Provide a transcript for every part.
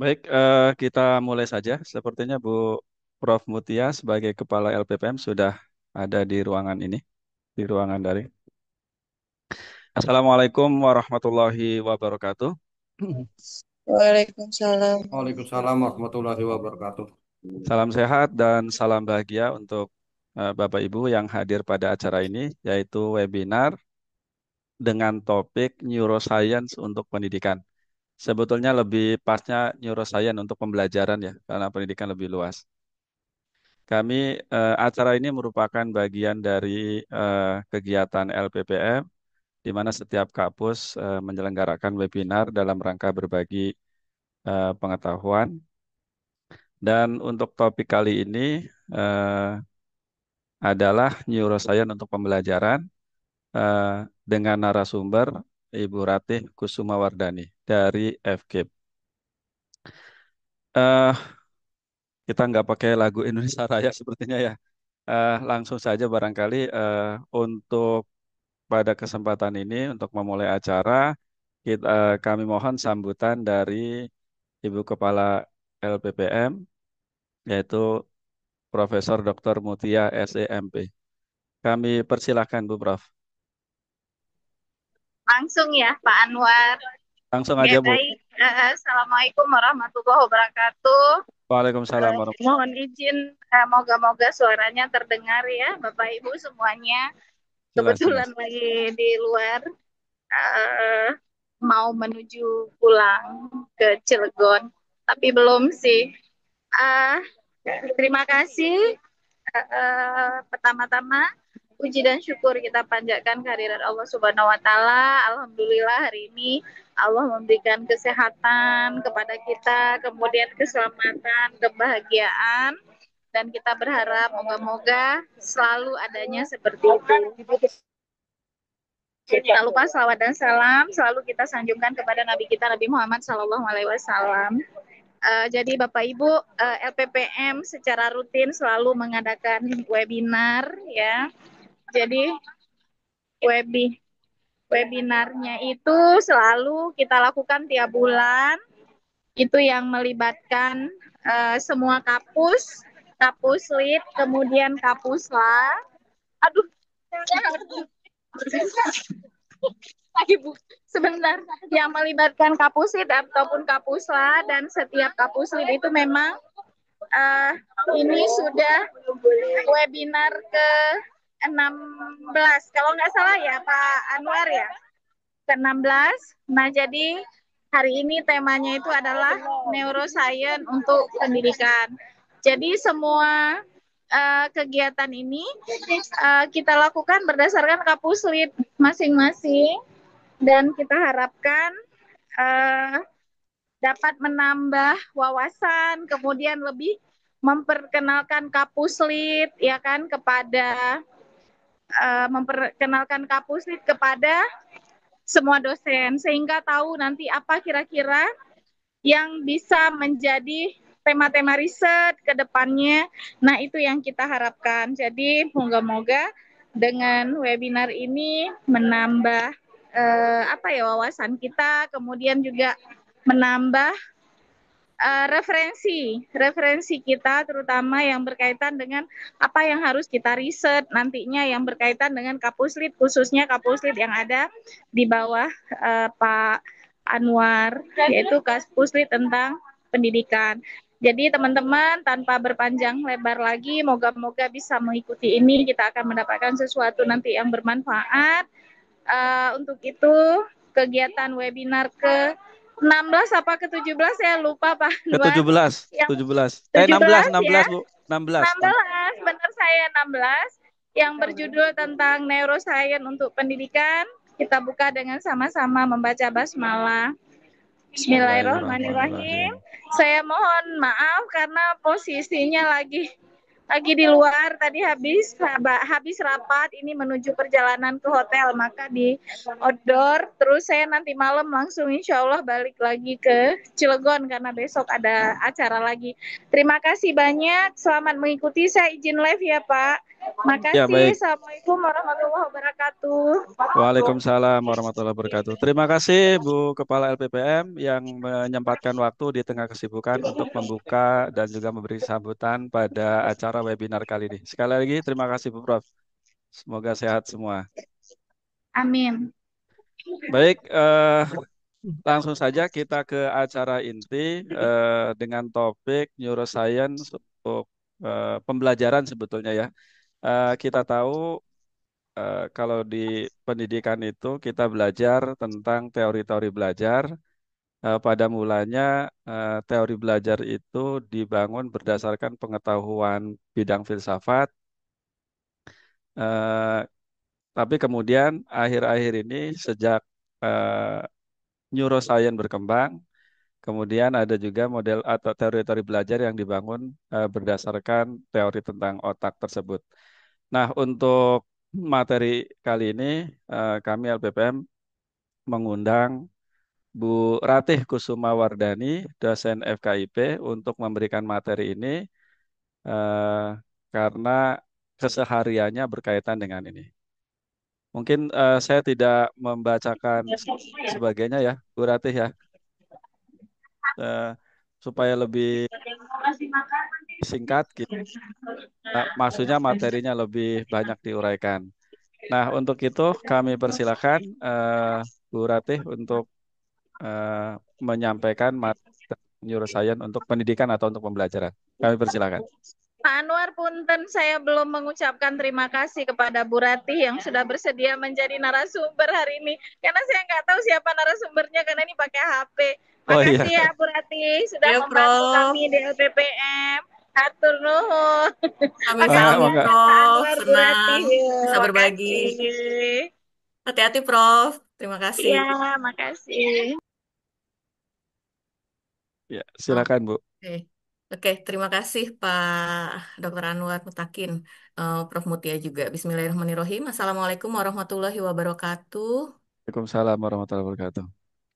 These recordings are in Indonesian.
Baik, kita mulai saja. Sepertinya Bu Prof. Mutia sebagai Kepala LPPM sudah ada di ruangan ini, di ruangan daring. Assalamualaikum warahmatullahi wabarakatuh. Waalaikumsalam. Waalaikumsalam warahmatullahi wabarakatuh. Salam sehat dan salam bahagia untuk Bapak Ibu yang hadir pada acara ini, yaitu webinar dengan topik Neuroscience untuk Pendidikan. Sebetulnya lebih pasnya Neuroscience untuk pembelajaran ya, karena pendidikan lebih luas. Kami acara ini merupakan bagian dari kegiatan LPPM, di mana setiap kampus menyelenggarakan webinar dalam rangka berbagi pengetahuan. Dan untuk topik kali ini eh, adalah neuroscience untuk pembelajaran eh, dengan narasumber Ibu Ratih Kusumawardani dari FKIP. Eh, kita nggak pakai lagu Indonesia Raya sepertinya ya. Langsung saja barangkali untuk pada kesempatan ini untuk memulai acara, kami mohon sambutan dari Ibu Kepala LPPM, yaitu Profesor Dr. Mutia SEMP. Kami persilahkan Bu Prof. Langsung ya Pak Anwar. Langsung Ya aja Bu. baik. Assalamualaikum warahmatullahi wabarakatuh. Waalaikumsalam warahmatullahi Mohon izin, moga-moga suaranya terdengar ya Bapak Ibu semuanya. wabarakatuh. Jelas, jelas. Kebetulan lagi di luar, eh, mau menuju pulang ke Cilegon, tapi belum sih. Eh, Terima kasih. Pertama-tama puji dan syukur kita panjatkan kehadirat Allah Subhanahu wa taala. Alhamdulillah hari ini Allah memberikan kesehatan kepada kita, kemudian keselamatan, kebahagiaan, dan kita berharap moga-moga selalu adanya seperti itu. Tak lupa salawat dan salam selalu kita sanjungkan kepada Nabi kita Nabi Muhammad SAW. Jadi Bapak Ibu, LPPM secara rutin selalu mengadakan webinar ya. Jadi webinarnya itu selalu kita lakukan tiap bulan. Itu yang melibatkan semua kapus, kapus lead, kemudian kapusla. Aduh, lagi Bu. Sebentar, yang melibatkan kapus lead ataupun kapusla, dan setiap kapus lead itu memang uh, ini sudah webinar ke-16 kalau nggak salah ya Pak Anwar ya, ke-16. Nah jadi hari ini temanya itu adalah neuroscience untuk pendidikan. Jadi semua kegiatan ini kita lakukan berdasarkan kapus lead masing-masing, dan kita harapkan uh, dapat menambah wawasan, kemudian lebih memperkenalkan kapus lead ya kan kepada memperkenalkan kapus lead kepada semua dosen, sehingga tahu nanti apa kira-kira yang bisa menjadi tema-tema riset ke depannya. Nah, itu yang kita harapkan. Jadi, moga-moga dengan webinar ini menambah wawasan kita, kemudian juga menambah referensi kita, terutama yang berkaitan dengan apa yang harus kita riset nantinya yang berkaitan dengan kapus lead, khususnya kapus lead yang ada di bawah Pak Anwar, yaitu kapus lead tentang pendidikan. Jadi teman-teman, tanpa berpanjang lebar lagi, moga-moga bisa mengikuti ini, kita akan mendapatkan sesuatu nanti yang bermanfaat. Untuk itu, kegiatan webinar ke 16 apa ke 17 saya lupa Pak Ke Anwar. 17, Yang 17. 17 16 ya. Bu. 16. 16, benar saya 16, yang berjudul tentang neuroscience untuk pendidikan. Kita buka dengan sama-sama membaca basmalah. Bismillahirrahmanirrahim. Saya mohon maaf karena posisinya lagi di luar, tadi habis rapat ini menuju perjalanan ke hotel, maka di outdoor. Terus saya nanti malam langsung insya Allah balik lagi ke Cilegon karena besok ada acara lagi. Terima kasih banyak, selamat mengikuti. Saya izin live ya Pak. Ya, Makasih. baik. Assalamualaikum warahmatullahi wabarakatuh. Waalaikumsalam warahmatullahi wabarakatuh. Terima kasih Bu Kepala LPPM yang menyempatkan waktu di tengah kesibukan untuk membuka dan juga memberi sambutan pada acara webinar kali ini. Sekali lagi terima kasih Bu Prof. Semoga sehat semua. Amin. Baik, langsung saja kita ke acara inti dengan topik neuroscience untuk pembelajaran sebetulnya ya. Kita tahu kalau di pendidikan itu kita belajar tentang teori-teori belajar. Pada mulanya teori belajar itu dibangun berdasarkan pengetahuan bidang filsafat. Eh, tapi kemudian akhir-akhir ini sejak neuroscience berkembang, kemudian ada juga model atau teori-teori belajar yang dibangun berdasarkan teori tentang otak tersebut. Nah, untuk materi kali ini kami LPPM mengundang Bu Ratih Kusuma Wardani, dosen FKIP, untuk memberikan materi ini eh, karena kesehariannya berkaitan dengan ini. Mungkin saya tidak membacakan sebagainya ya, Bu Ratih ya, eh, supaya lebih singkat, maksudnya materinya lebih banyak diuraikan. Nah, untuk itu kami persilakan Bu Ratih untuk eh, menyampaikan materi neuroscience untuk pendidikan atau untuk pembelajaran. Kami persilakan. Pak Anwar, punten saya belum mengucapkan terima kasih kepada Bu Ratih yang sudah bersedia menjadi narasumber hari ini. Karena saya nggak tahu siapa narasumbernya karena ini pakai HP. Oh iya, Makasih ya Bu Ratih sudah Ya, membantu Prof. kami di LPPM. Atur nuhun. mangga, Makasih Sami-sami, ya mangga. Pak Prof. Anwar, Bu Senang Ratih. bisa berbagi. Makasih. Hati-hati, Prof. Terima kasih. Iya, makasih. Ya, silakan Bu. Oke. Oke, terima kasih Pak Dr. Anwar Mutakin, Prof. Mutia juga. Bismillahirrahmanirrahim. Assalamualaikum warahmatullahi wabarakatuh. Waalaikumsalam warahmatullahi wabarakatuh.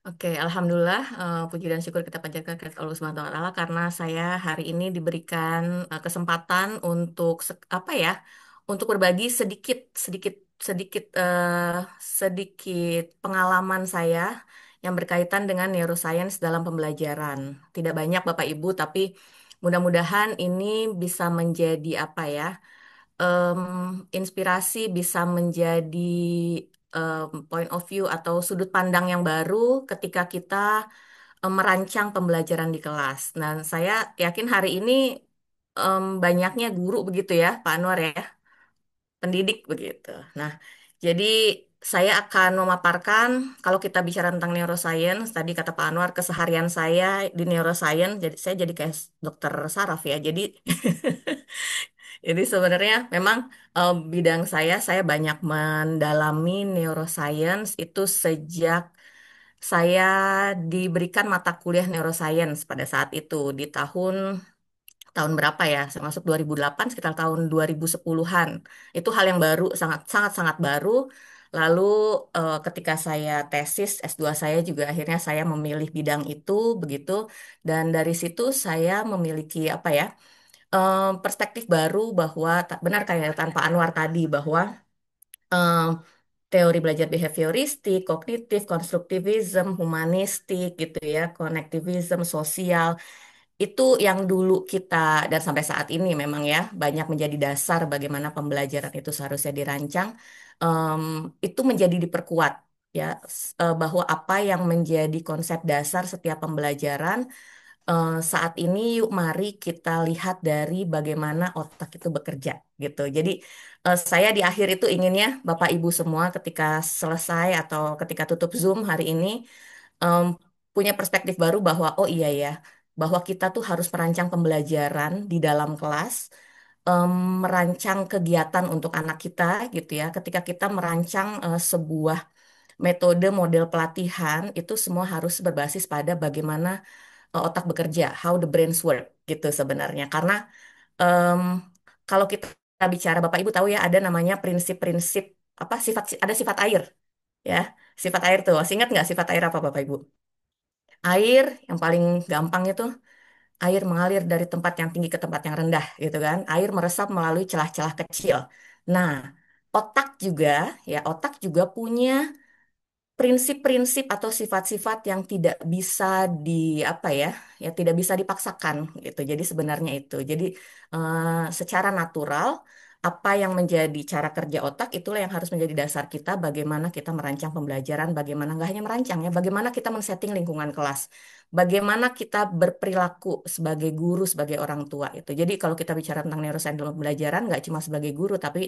Oke, alhamdulillah puji dan syukur kita panjatkan kepada Allah Subhanahu wa taala karena saya hari ini diberikan kesempatan untuk apa ya? Untuk berbagi sedikit sedikit sedikit sedikit pengalaman saya yang berkaitan dengan neuroscience dalam pembelajaran. Tidak banyak Bapak Ibu, tapi mudah-mudahan ini bisa menjadi apa ya? em, Inspirasi, bisa menjadi point of view atau sudut pandang yang baru ketika kita merancang pembelajaran di kelas. Dan saya yakin hari ini banyaknya guru begitu ya, Pak Anwar ya, pendidik begitu. Nah, jadi saya akan memaparkan kalau kita bicara tentang neuroscience, tadi kata Pak Anwar, keseharian saya di neuroscience, jadi saya jadi kayak dokter saraf ya. Jadi Jadi sebenarnya memang bidang saya banyak mendalami neuroscience itu sejak saya diberikan mata kuliah neuroscience pada saat itu di tahun tahun berapa ya? Saya masuk 2008 sekitar tahun 2010-an. Itu hal yang baru, sangat sangat sangat baru. Lalu ketika saya tesis S2 saya juga akhirnya saya memilih bidang itu begitu dan dari situ saya memiliki apa ya? Perspektif baru bahwa benar kayak tanpa Anwar tadi bahwa em, teori belajar behavioristik, kognitif, konstruktivism, humanistik gitu ya, konektivism, sosial itu yang dulu kita dan sampai saat ini memang ya banyak menjadi dasar bagaimana pembelajaran itu seharusnya dirancang. Em, itu menjadi diperkuat ya bahwa apa yang menjadi konsep dasar setiap pembelajaran saat ini yuk mari kita lihat dari bagaimana otak itu bekerja gitu. Jadi saya di akhir itu inginnya Bapak Ibu semua ketika selesai atau ketika tutup Zoom hari ini em, punya perspektif baru bahwa oh iya ya bahwa kita tuh harus merancang pembelajaran di dalam kelas, em, merancang kegiatan untuk anak kita gitu ya. Ketika kita merancang sebuah metode model pelatihan itu semua harus berbasis pada bagaimana otak bekerja, how the brains work gitu sebenarnya. Karena em, kalau kita bicara Bapak Ibu tahu ya ada namanya prinsip-prinsip apa ada sifat air ya. Sifat air tuh, masih ingat nggak sifat air apa Bapak Ibu? Air yang paling gampang itu Air mengalir dari tempat yang tinggi ke tempat yang rendah, gitu kan. Air meresap melalui celah-celah kecil. Nah, otak juga punya prinsip-prinsip atau sifat-sifat yang tidak bisa di apa ya tidak bisa dipaksakan gitu. Jadi sebenarnya itu. Jadi secara natural apa yang menjadi cara kerja otak itulah yang harus menjadi dasar kita bagaimana kita merancang pembelajaran, bagaimana nggak hanya merancang ya, bagaimana kita men-setting lingkungan kelas, bagaimana kita berperilaku sebagai guru, sebagai orang tua itu. Jadi kalau kita bicara tentang neuroscience dalam pembelajaran nggak cuma sebagai guru tapi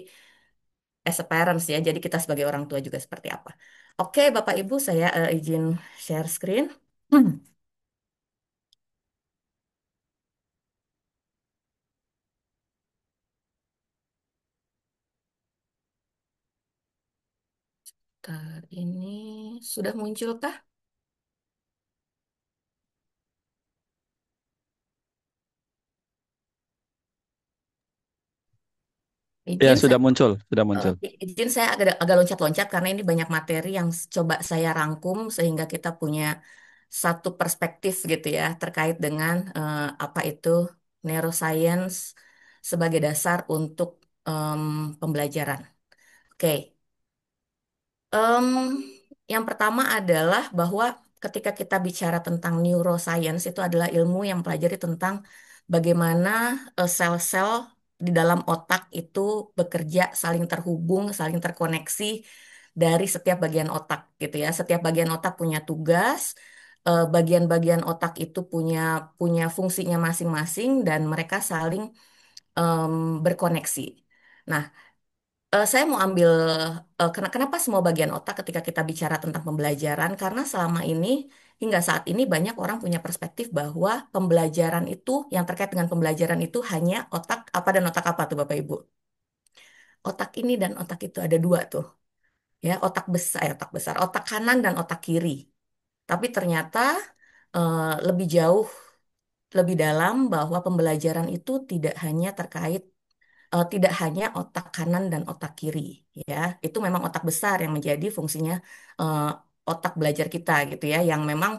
as a parents ya. Jadi kita sebagai orang tua juga seperti apa. Oke, Bapak Ibu, saya izin share screen. Hmm. Bentar, ini sudah munculkah? Ya, Izin sudah saya muncul, sudah muncul. izin saya agak loncat-loncat karena ini banyak materi yang coba saya rangkum sehingga kita punya satu perspektif gitu ya terkait dengan apa itu neuroscience sebagai dasar untuk em, pembelajaran. Oke. Em, yang pertama adalah bahwa ketika kita bicara tentang neuroscience itu adalah ilmu yang mempelajari tentang bagaimana sel-sel di dalam otak itu bekerja, saling terhubung, saling terkoneksi dari setiap bagian otak gitu ya. Setiap bagian otak punya tugas, bagian-bagian otak itu punya punya fungsinya masing-masing dan mereka saling em, berkoneksi. Nah, saya mau ambil kenapa semua bagian otak ketika kita bicara tentang pembelajaran karena selama ini hingga saat ini banyak orang punya perspektif bahwa pembelajaran itu yang terkait dengan pembelajaran itu hanya otak apa dan otak apa tuh Bapak Ibu. Otak ini dan otak itu ada dua tuh ya, otak besar, otak kanan dan otak kiri. Tapi ternyata lebih jauh lebih dalam bahwa pembelajaran itu tidak hanya otak kanan dan otak kiri ya. Itu memang otak besar yang menjadi fungsinya eh, otak belajar kita gitu ya, yang memang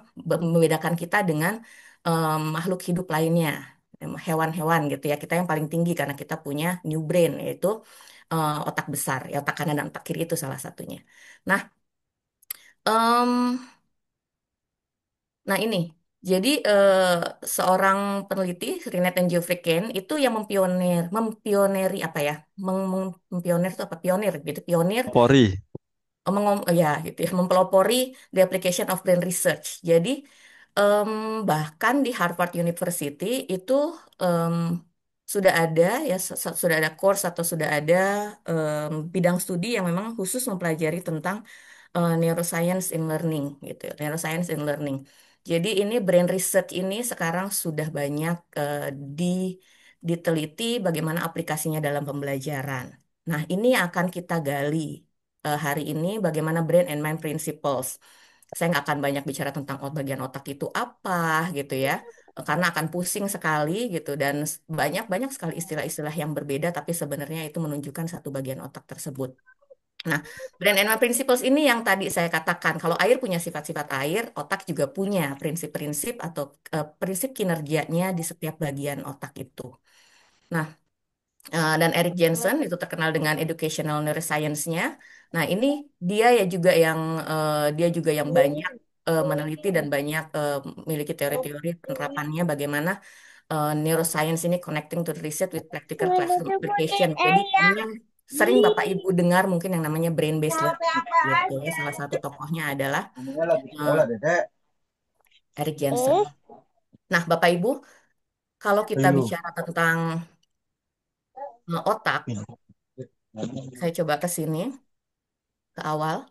membedakan kita dengan makhluk hidup lainnya, hewan-hewan gitu ya. Kita yang paling tinggi karena kita punya new brain, yaitu otak besar ya, otak kanan dan otak kiri itu salah satunya. Nah, em, nah ini. Jadi seorang peneliti Rinat dan Geoffrey Kane itu yang mempioneri apa ya, mempionir itu apa, pionir gitu, pionir Polri. ya gitu ya, mempelopori the application of brain research. Jadi em, bahkan di Harvard University itu em, sudah ada ya sudah ada course atau sudah ada bidang studi yang memang khusus mempelajari tentang neuroscience in learning gitu, neuroscience in learning. Jadi ini brain research ini sekarang sudah banyak di diteliti bagaimana aplikasinya dalam pembelajaran. Nah, ini yang akan kita gali hari ini bagaimana brain and mind principles. Saya nggak akan banyak bicara tentang bagian otak itu apa gitu ya, karena akan pusing sekali gitu dan banyak sekali istilah-istilah yang berbeda, tapi sebenarnya itu menunjukkan satu bagian otak tersebut. Nah, brand and Mind Principles ini yang tadi saya katakan, kalau air punya sifat-sifat air, otak juga punya prinsip-prinsip atau prinsip kinerjanya di setiap bagian otak itu. Nah, dan Eric Jensen itu terkenal dengan educational neuroscience-nya. Nah, ini dia juga yang banyak meneliti dan banyak memiliki teori-teori penerapannya bagaimana neuroscience ini connecting to the research with practical classroom application. Jadi ini yang sering Bapak Ibu dengar mungkin yang namanya brain based learning gitu ya. Salah satu tokohnya adalah Namanya lagi eh, sekolah, Dedek. Eric Jensen. Nah, Bapak Ibu, kalau kita Ayo. bicara tentang otak, saya coba ke sini ke awal.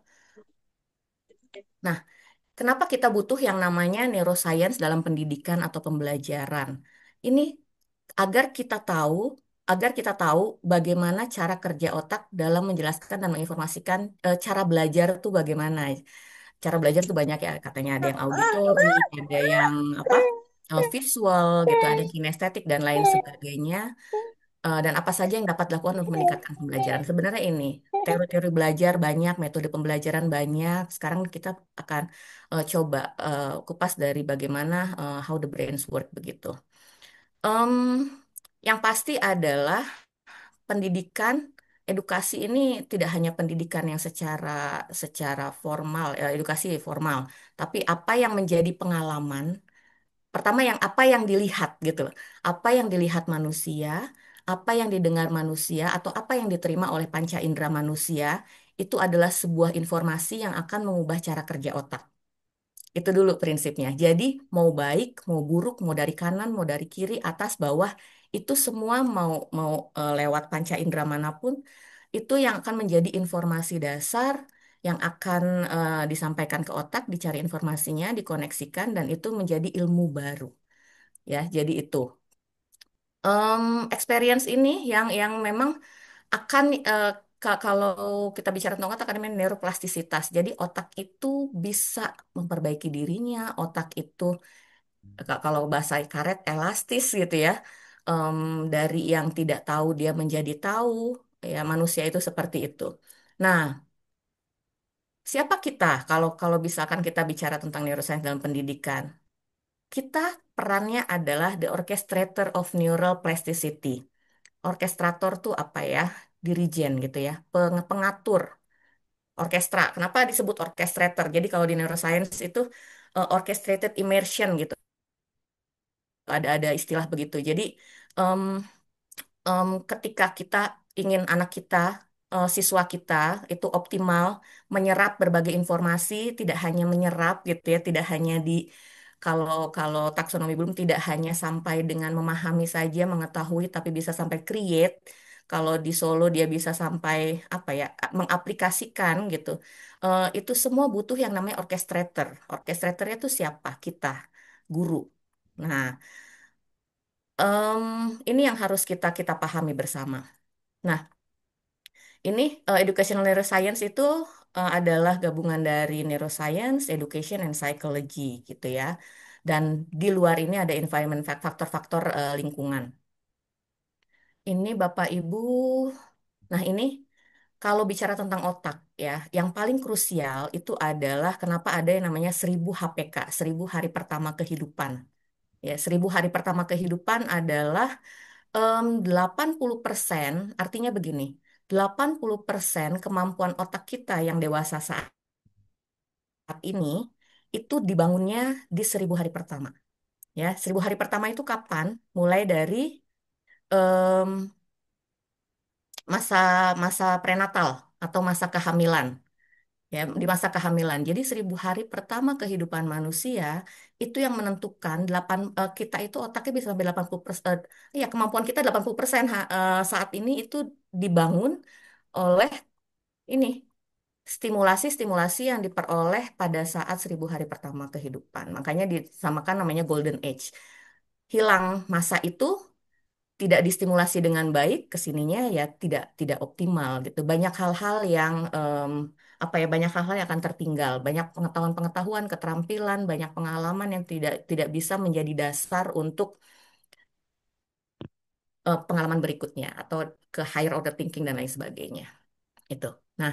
Nah, kenapa kita butuh yang namanya neuroscience dalam pendidikan atau pembelajaran? Ini agar kita tahu, agar kita tahu bagaimana cara kerja otak dalam menjelaskan dan menginformasikan cara belajar tuh bagaimana. Cara belajar tuh banyak ya, katanya ada yang auditory, ada yang apa? Visual gitu, ada yang kinestetik dan lain sebagainya. Dan apa saja yang dapat dilakukan untuk meningkatkan pembelajaran. Sebenarnya ini teori-teori belajar banyak, metode pembelajaran banyak. Sekarang kita akan coba kupas dari bagaimana how the brains work begitu. Em, yang pasti adalah pendidikan, edukasi ini tidak hanya pendidikan yang secara secara formal, edukasi formal, tapi apa yang menjadi pengalaman. Pertama yang apa yang dilihat gitu loh. Apa yang dilihat manusia, apa yang didengar manusia, atau apa yang diterima oleh panca indera manusia, itu adalah sebuah informasi yang akan mengubah cara kerja otak. Itu dulu prinsipnya. Jadi mau baik, mau buruk, mau dari kanan, mau dari kiri, atas, bawah, itu semua mau mau lewat panca indera manapun, itu yang akan menjadi informasi dasar yang akan disampaikan ke otak, dicari informasinya, dikoneksikan, dan itu menjadi ilmu baru. Ya, jadi itu. Experience ini yang memang akan kalau kita bicara tentang otak ada namanya neuroplastisitas. Jadi otak itu bisa memperbaiki dirinya, otak itu kalau bahasa karet elastis gitu ya. Em, dari yang tidak tahu dia menjadi tahu, ya manusia itu seperti itu. Nah, siapa kita kalau kalau misalkan kita bicara tentang neuroscience dalam pendidikan? Kita perannya adalah the orchestrator of neural plasticity. Orkestrator tuh apa ya? Dirijen gitu ya, pengatur orkestra. Kenapa disebut orchestrator? Jadi kalau di neuroscience itu orchestrated immersion gitu. Ada istilah begitu. Jadi em, ketika kita ingin anak kita, siswa kita itu optimal menyerap berbagai informasi, tidak hanya menyerap gitu ya, tidak hanya di kalau kalau taksonomi belum tidak hanya sampai dengan memahami saja, mengetahui, tapi bisa sampai create. Kalau di Solo dia bisa sampai apa ya, mengaplikasikan gitu. Itu semua butuh yang namanya orchestrator. Orchestratornya itu siapa? Kita, guru. Nah, em, ini yang harus kita kita pahami bersama. Nah, ini educational neuroscience itu adalah gabungan dari neuroscience, education, and psychology gitu ya. Dan di luar ini ada environment faktor-faktor lingkungan. Ini Bapak Ibu, nah ini kalau bicara tentang otak ya, yang paling krusial itu adalah kenapa ada yang namanya 1000 HPK, 1000 hari pertama kehidupan. Ya, 1000 hari pertama kehidupan adalah 80%, artinya begini, 80% kemampuan otak kita yang dewasa saat ini itu dibangunnya di 1000 hari pertama. Ya, 1000 hari pertama itu kapan? Mulai dari em, masa masa prenatal atau masa kehamilan. Ya, di masa kehamilan. Jadi 1000 hari pertama kehidupan manusia itu yang menentukan kita itu otaknya bisa sampai 80%, ya kemampuan kita 80% saat ini itu dibangun oleh ini stimulasi-stimulasi yang diperoleh pada saat 1000 hari pertama kehidupan. Makanya disamakan namanya golden age. Hilang masa itu tidak distimulasi dengan baik, kesininya ya tidak tidak optimal gitu. Banyak hal-hal yang apa ya banyak hal-hal yang akan tertinggal, banyak pengetahuan-pengetahuan, keterampilan, banyak pengalaman yang tidak tidak bisa menjadi dasar untuk pengalaman berikutnya atau ke higher order thinking dan lain sebagainya. Itu. Nah,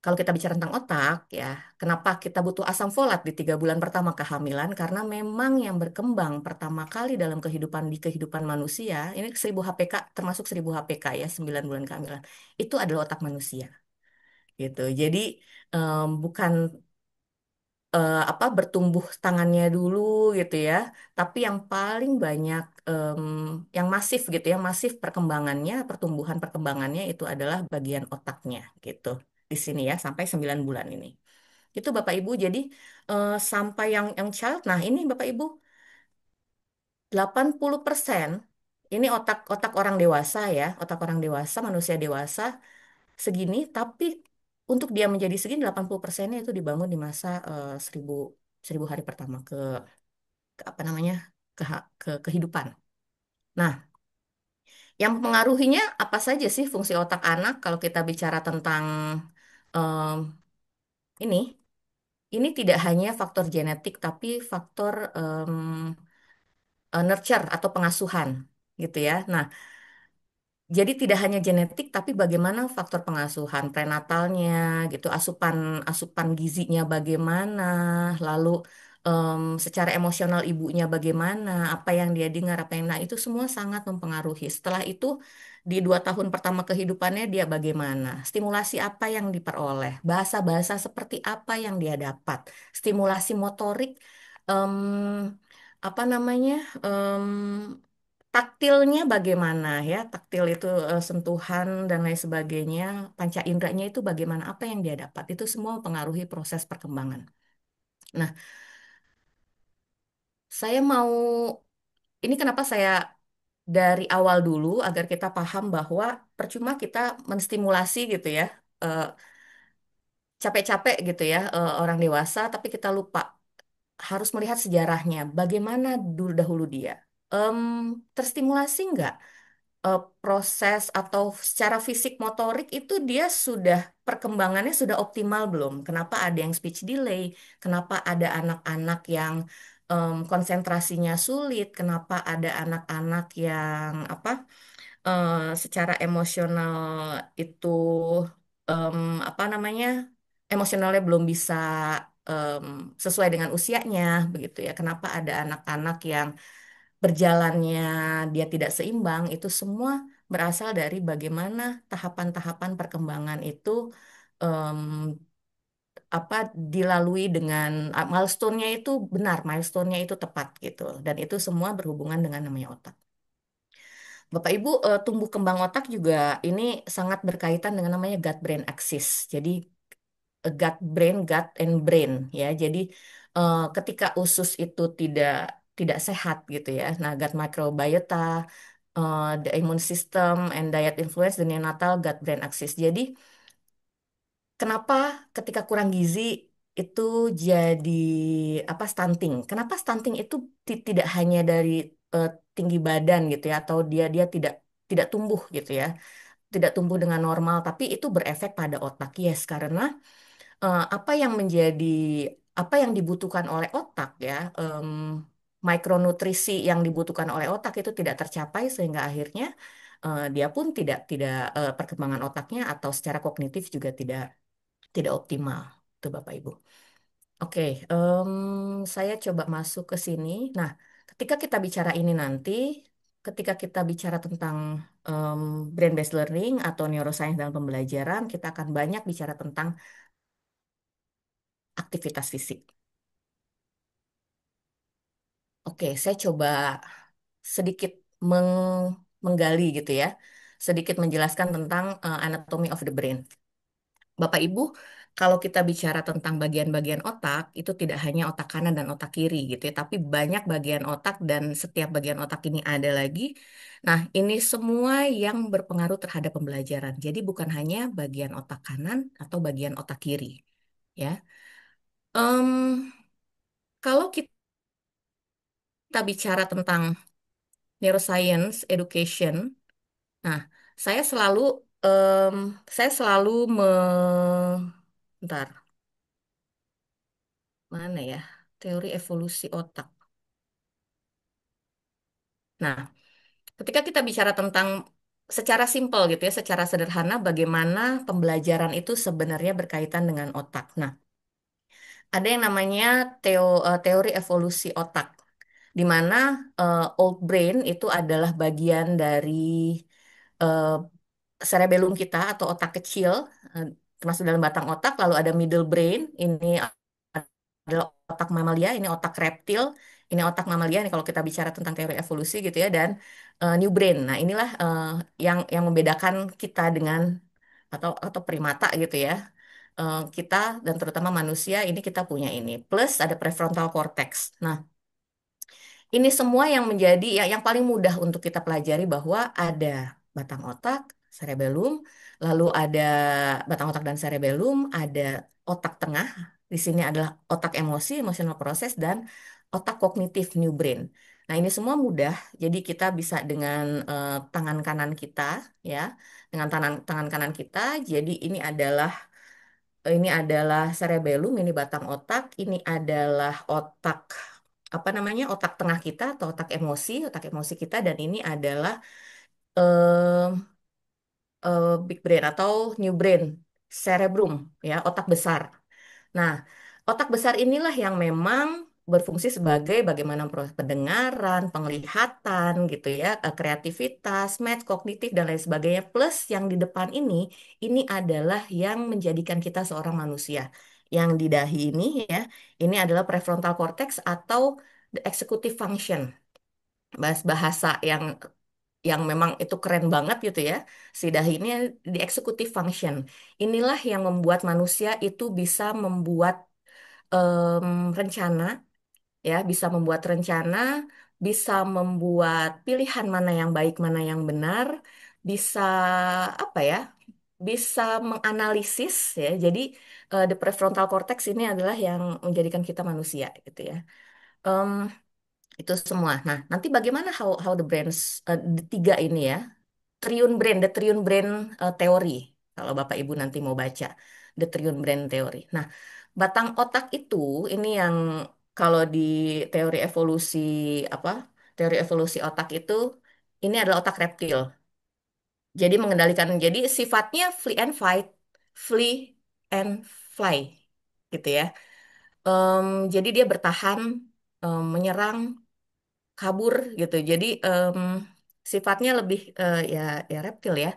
kalau kita bicara tentang otak, ya, kenapa kita butuh asam folat di 3 bulan pertama kehamilan? Karena memang yang berkembang pertama kali dalam kehidupan manusia, ini 1000 HPK, termasuk 1000 HPK ya, 9 bulan kehamilan, itu adalah otak manusia, gitu. Jadi bukan apa bertumbuh tangannya dulu gitu ya, tapi yang paling banyak yang masif gitu ya, masif perkembangannya, pertumbuhan perkembangannya itu adalah bagian otaknya gitu. Di sini ya sampai 9 bulan ini. Itu Bapak Ibu. Jadi sampai yang child. Nah, ini Bapak Ibu 80% ini otak-otak orang dewasa ya, otak orang dewasa, manusia dewasa segini, tapi untuk dia menjadi segini 80%-nya itu dibangun di masa 1000 1000 hari pertama ke apa namanya? Ke kehidupan. Nah, yang mempengaruhinya apa saja sih fungsi otak anak kalau kita bicara tentang em, ini? Ini tidak hanya faktor genetik, tapi faktor nurture atau pengasuhan, gitu ya. Nah, jadi tidak hanya genetik, tapi bagaimana faktor pengasuhan prenatalnya, gitu, asupan asupan gizinya bagaimana, lalu secara emosional ibunya bagaimana, apa yang dia dengar, apa yang nah itu semua sangat mempengaruhi. Setelah itu di 2 tahun pertama kehidupannya dia bagaimana, stimulasi apa yang diperoleh, bahasa-bahasa seperti apa yang dia dapat, stimulasi motorik, em, apa namanya, em, taktilnya bagaimana ya, taktil itu sentuhan dan lain sebagainya, panca inderanya itu bagaimana, apa yang dia dapat, itu semua mempengaruhi proses perkembangan. Nah, saya mau ini kenapa saya dari awal dulu agar kita paham bahwa percuma kita menstimulasi gitu ya, eh, capek-capek gitu ya, orang dewasa, tapi kita lupa harus melihat sejarahnya. Bagaimana dulu dahulu dia Em, terstimulasi nggak? Proses atau secara fisik motorik itu dia sudah perkembangannya sudah optimal belum? Kenapa ada yang speech delay? Kenapa ada anak-anak yang konsentrasinya sulit? Kenapa ada anak-anak yang apa? Secara emosional itu em, apa namanya? Emosionalnya belum bisa em, sesuai dengan usianya begitu ya. Kenapa ada anak-anak yang berjalannya dia tidak seimbang, itu semua berasal dari bagaimana tahapan-tahapan perkembangan itu em, apa dilalui dengan milestone-nya itu benar, milestone-nya itu tepat gitu. Dan itu semua berhubungan dengan namanya otak. Bapak Ibu, tumbuh kembang otak juga ini sangat berkaitan dengan namanya gut brain axis. Jadi gut brain, gut and brain ya. Jadi ketika usus itu tidak sehat gitu ya. Nah, gut microbiota, the immune system and diet influence the neonatal gut brain axis. Jadi kenapa ketika kurang gizi itu jadi apa stunting? Kenapa stunting itu tidak hanya dari eh, tinggi badan gitu ya atau dia dia tidak tumbuh gitu ya, tidak tumbuh dengan normal, tapi itu berefek pada otak. Yes, karena apa yang menjadi apa yang dibutuhkan oleh otak ya, mikronutrisi yang dibutuhkan oleh otak itu tidak tercapai sehingga akhirnya dia pun tidak perkembangan otaknya atau secara kognitif juga tidak optimal. Itu Bapak Ibu. Oke, saya coba masuk ke sini. Nah, ketika kita bicara ini nanti, ketika kita bicara tentang em, brain-based learning atau neuroscience dalam pembelajaran, kita akan banyak bicara tentang aktivitas fisik. Oke, saya coba sedikit menggali gitu ya, sedikit menjelaskan tentang anatomy of the brain. Bapak Ibu, kalau kita bicara tentang bagian-bagian otak, itu tidak hanya otak kanan dan otak kiri gitu ya, tapi banyak bagian otak dan setiap bagian otak ini ada lagi. Nah, ini semua yang berpengaruh terhadap pembelajaran. Jadi bukan hanya bagian otak kanan atau bagian otak kiri, ya. Em, kalau kita bicara tentang neuroscience education, nah, saya selalu em, saya selalu bentar, mana ya? Teori evolusi otak. Nah, ketika kita bicara tentang secara simpel gitu ya, secara sederhana bagaimana pembelajaran itu sebenarnya berkaitan dengan otak. Nah, ada yang namanya teori evolusi otak, di mana old brain itu adalah bagian dari eh, cerebellum kita atau otak kecil, eh, termasuk dalam batang otak, lalu ada middle brain, ini adalah otak mamalia, ini otak reptil, ini otak mamalia, ini kalau kita bicara tentang teori evolusi gitu ya, dan new brain. Nah, inilah yang membedakan kita dengan atau primata gitu ya. Kita dan terutama manusia ini kita punya ini. Plus ada prefrontal cortex. Nah, ini semua yang menjadi yang paling mudah untuk kita pelajari bahwa ada batang otak, cerebellum, lalu ada batang otak dan cerebellum, ada otak tengah. Di sini adalah otak emosi, emotional process, dan otak kognitif, new brain. Nah, ini semua mudah. Jadi kita bisa dengan tangan kanan kita, ya, dengan tangan kanan kita. Jadi ini adalah cerebellum, ini batang otak, ini adalah otak apa namanya otak tengah kita atau otak emosi kita dan ini adalah eh, big brain atau new brain, cerebrum ya otak besar. Nah, otak besar inilah yang memang berfungsi sebagai bagaimana proses pendengaran, penglihatan gitu ya, kreativitas, math, kognitif dan lain sebagainya. Plus yang di depan ini adalah yang menjadikan kita seorang manusia. Yang di dahi ini adalah prefrontal cortex atau the executive function. Bahasa yang memang itu keren banget gitu ya. Si dahi ini di executive function. Inilah yang membuat manusia itu bisa membuat rencana, ya, bisa membuat rencana, bisa membuat pilihan mana yang baik, mana yang benar, bisa apa ya, bisa menganalisis ya. Jadi the prefrontal cortex ini adalah yang menjadikan kita manusia gitu ya. Em, itu semua. Nah, nanti bagaimana how the brains the tiga ini ya, the Triune Brain Theory. Kalau Bapak Ibu nanti mau baca the Triune Brain Theory. Nah, batang otak itu ini yang kalau di teori evolusi apa? Teori evolusi otak itu ini adalah otak reptil. Jadi mengendalikan jadi sifatnya flee and fly gitu ya. Em, jadi dia bertahan, menyerang, kabur gitu. Jadi sifatnya lebih ya reptil ya.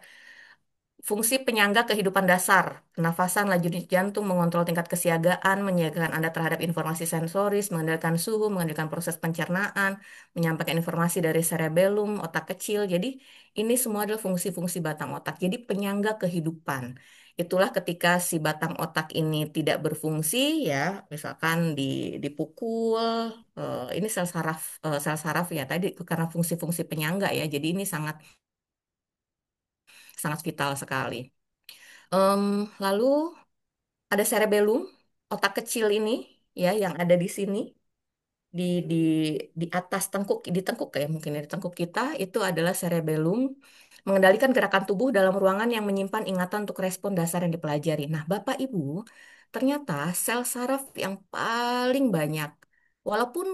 Fungsi penyangga kehidupan dasar, pernafasan, laju jantung, mengontrol tingkat kesiagaan, menyiagakan Anda terhadap informasi sensoris, mengendalikan suhu, mengendalikan proses pencernaan, menyampaikan informasi dari cerebellum, otak kecil. Jadi ini semua adalah fungsi-fungsi batang otak. Jadi penyangga kehidupan. Itulah ketika si batang otak ini tidak berfungsi, ya, misalkan dipukul, ini sel saraf ya tadi karena fungsi-fungsi penyangga ya. Jadi ini sangat sangat vital sekali. Lalu ada cerebellum, otak kecil ini ya yang ada di sini di di di atas tengkuk di tengkuk ya mungkin ya, di tengkuk kita itu adalah cerebellum mengendalikan gerakan tubuh dalam ruangan yang menyimpan ingatan untuk respon dasar yang dipelajari. Nah, Bapak Ibu, ternyata sel saraf yang paling banyak walaupun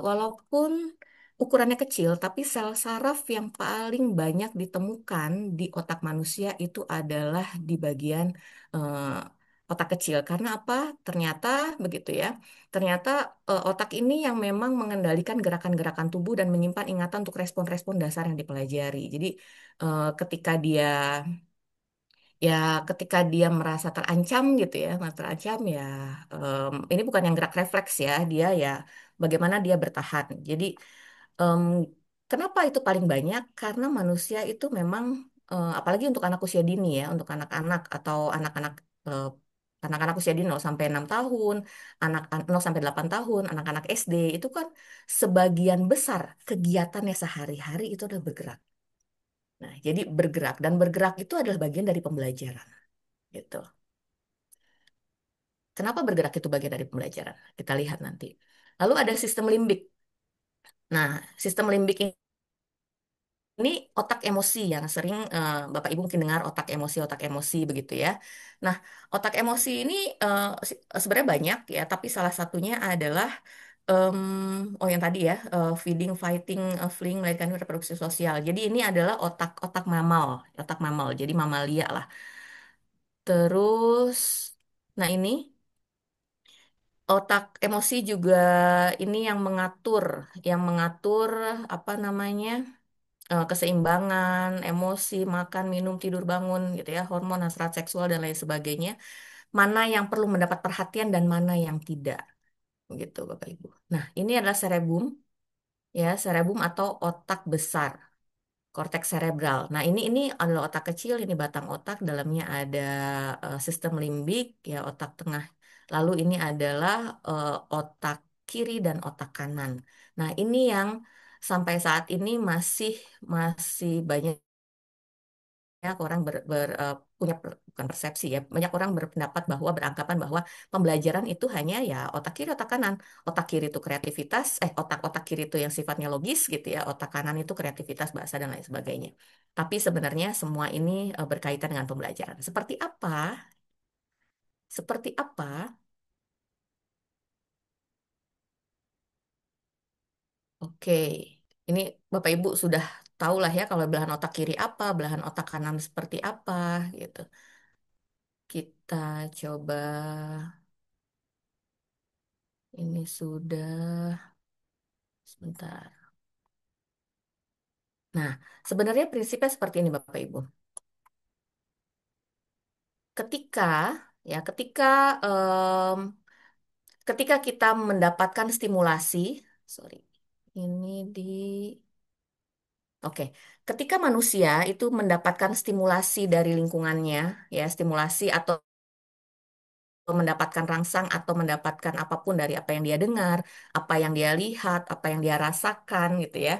walaupun ukurannya kecil, tapi sel saraf yang paling banyak ditemukan di otak manusia itu adalah di bagian otak kecil. Karena apa? Ternyata begitu ya. Ternyata otak ini yang memang mengendalikan gerakan-gerakan tubuh dan menyimpan ingatan untuk respon-respon dasar yang dipelajari. Jadi ketika dia ya ketika dia merasa terancam gitu ya, merasa terancam ya ini bukan yang gerak refleks ya, dia ya bagaimana dia bertahan. Jadi em, kenapa itu paling banyak? Karena manusia itu memang apalagi untuk anak usia dini ya, untuk anak-anak atau eh, anak-anak usia dini 0 sampai 6 tahun, anak 0 sampai 8 tahun, anak-anak SD itu kan sebagian besar kegiatannya sehari-hari itu adalah bergerak. Nah, jadi bergerak dan bergerak itu adalah bagian dari pembelajaran gitu. Kenapa bergerak itu bagian dari pembelajaran? Kita lihat nanti. Lalu ada sistem limbik. Nah, sistem limbik ini otak emosi yang sering Bapak Ibu mungkin dengar otak emosi begitu ya. Nah, otak emosi ini sebenarnya banyak ya, tapi salah satunya adalah oh yang tadi ya, feeding, fighting, fleeing, melahirkan reproduksi sosial. Jadi ini adalah otak-otak otak mamal. Jadi mamalia lah. Terus, nah ini otak emosi juga ini yang mengatur apa namanya? Keseimbangan, emosi, makan, minum, tidur, bangun, gitu ya, hormon, hasrat seksual dan lain sebagainya. Mana yang perlu mendapat perhatian dan mana yang tidak, gitu Bapak Ibu. Nah, ini adalah cerebrum, ya, cerebrum atau otak besar, korteks cerebral. Nah, ini adalah otak kecil, ini batang otak, dalamnya ada sistem limbik, ya, otak tengah. Lalu ini adalah otak kiri dan otak kanan. Nah, ini yang sampai saat ini masih masih banyak orang bukan persepsi ya, banyak orang berpendapat bahwa beranggapan bahwa pembelajaran itu hanya ya otak kiri otak kanan. Otak kiri itu kreativitas, otak kiri itu yang sifatnya logis gitu ya, otak kanan itu kreativitas bahasa dan lain sebagainya. Tapi sebenarnya semua ini berkaitan dengan pembelajaran. Seperti apa oke, ini Bapak Ibu sudah tahu lah ya kalau belahan otak kiri apa, belahan otak kanan seperti apa gitu. Kita coba Ini sudah sebentar. Nah, sebenarnya prinsipnya seperti ini Bapak Ibu. Ketika ya, em, ketika kita mendapatkan stimulasi, sorry, ini di Oke, ketika manusia itu mendapatkan stimulasi dari lingkungannya, ya stimulasi atau mendapatkan rangsang atau mendapatkan apapun dari apa yang dia dengar, apa yang dia lihat, apa yang dia rasakan gitu ya,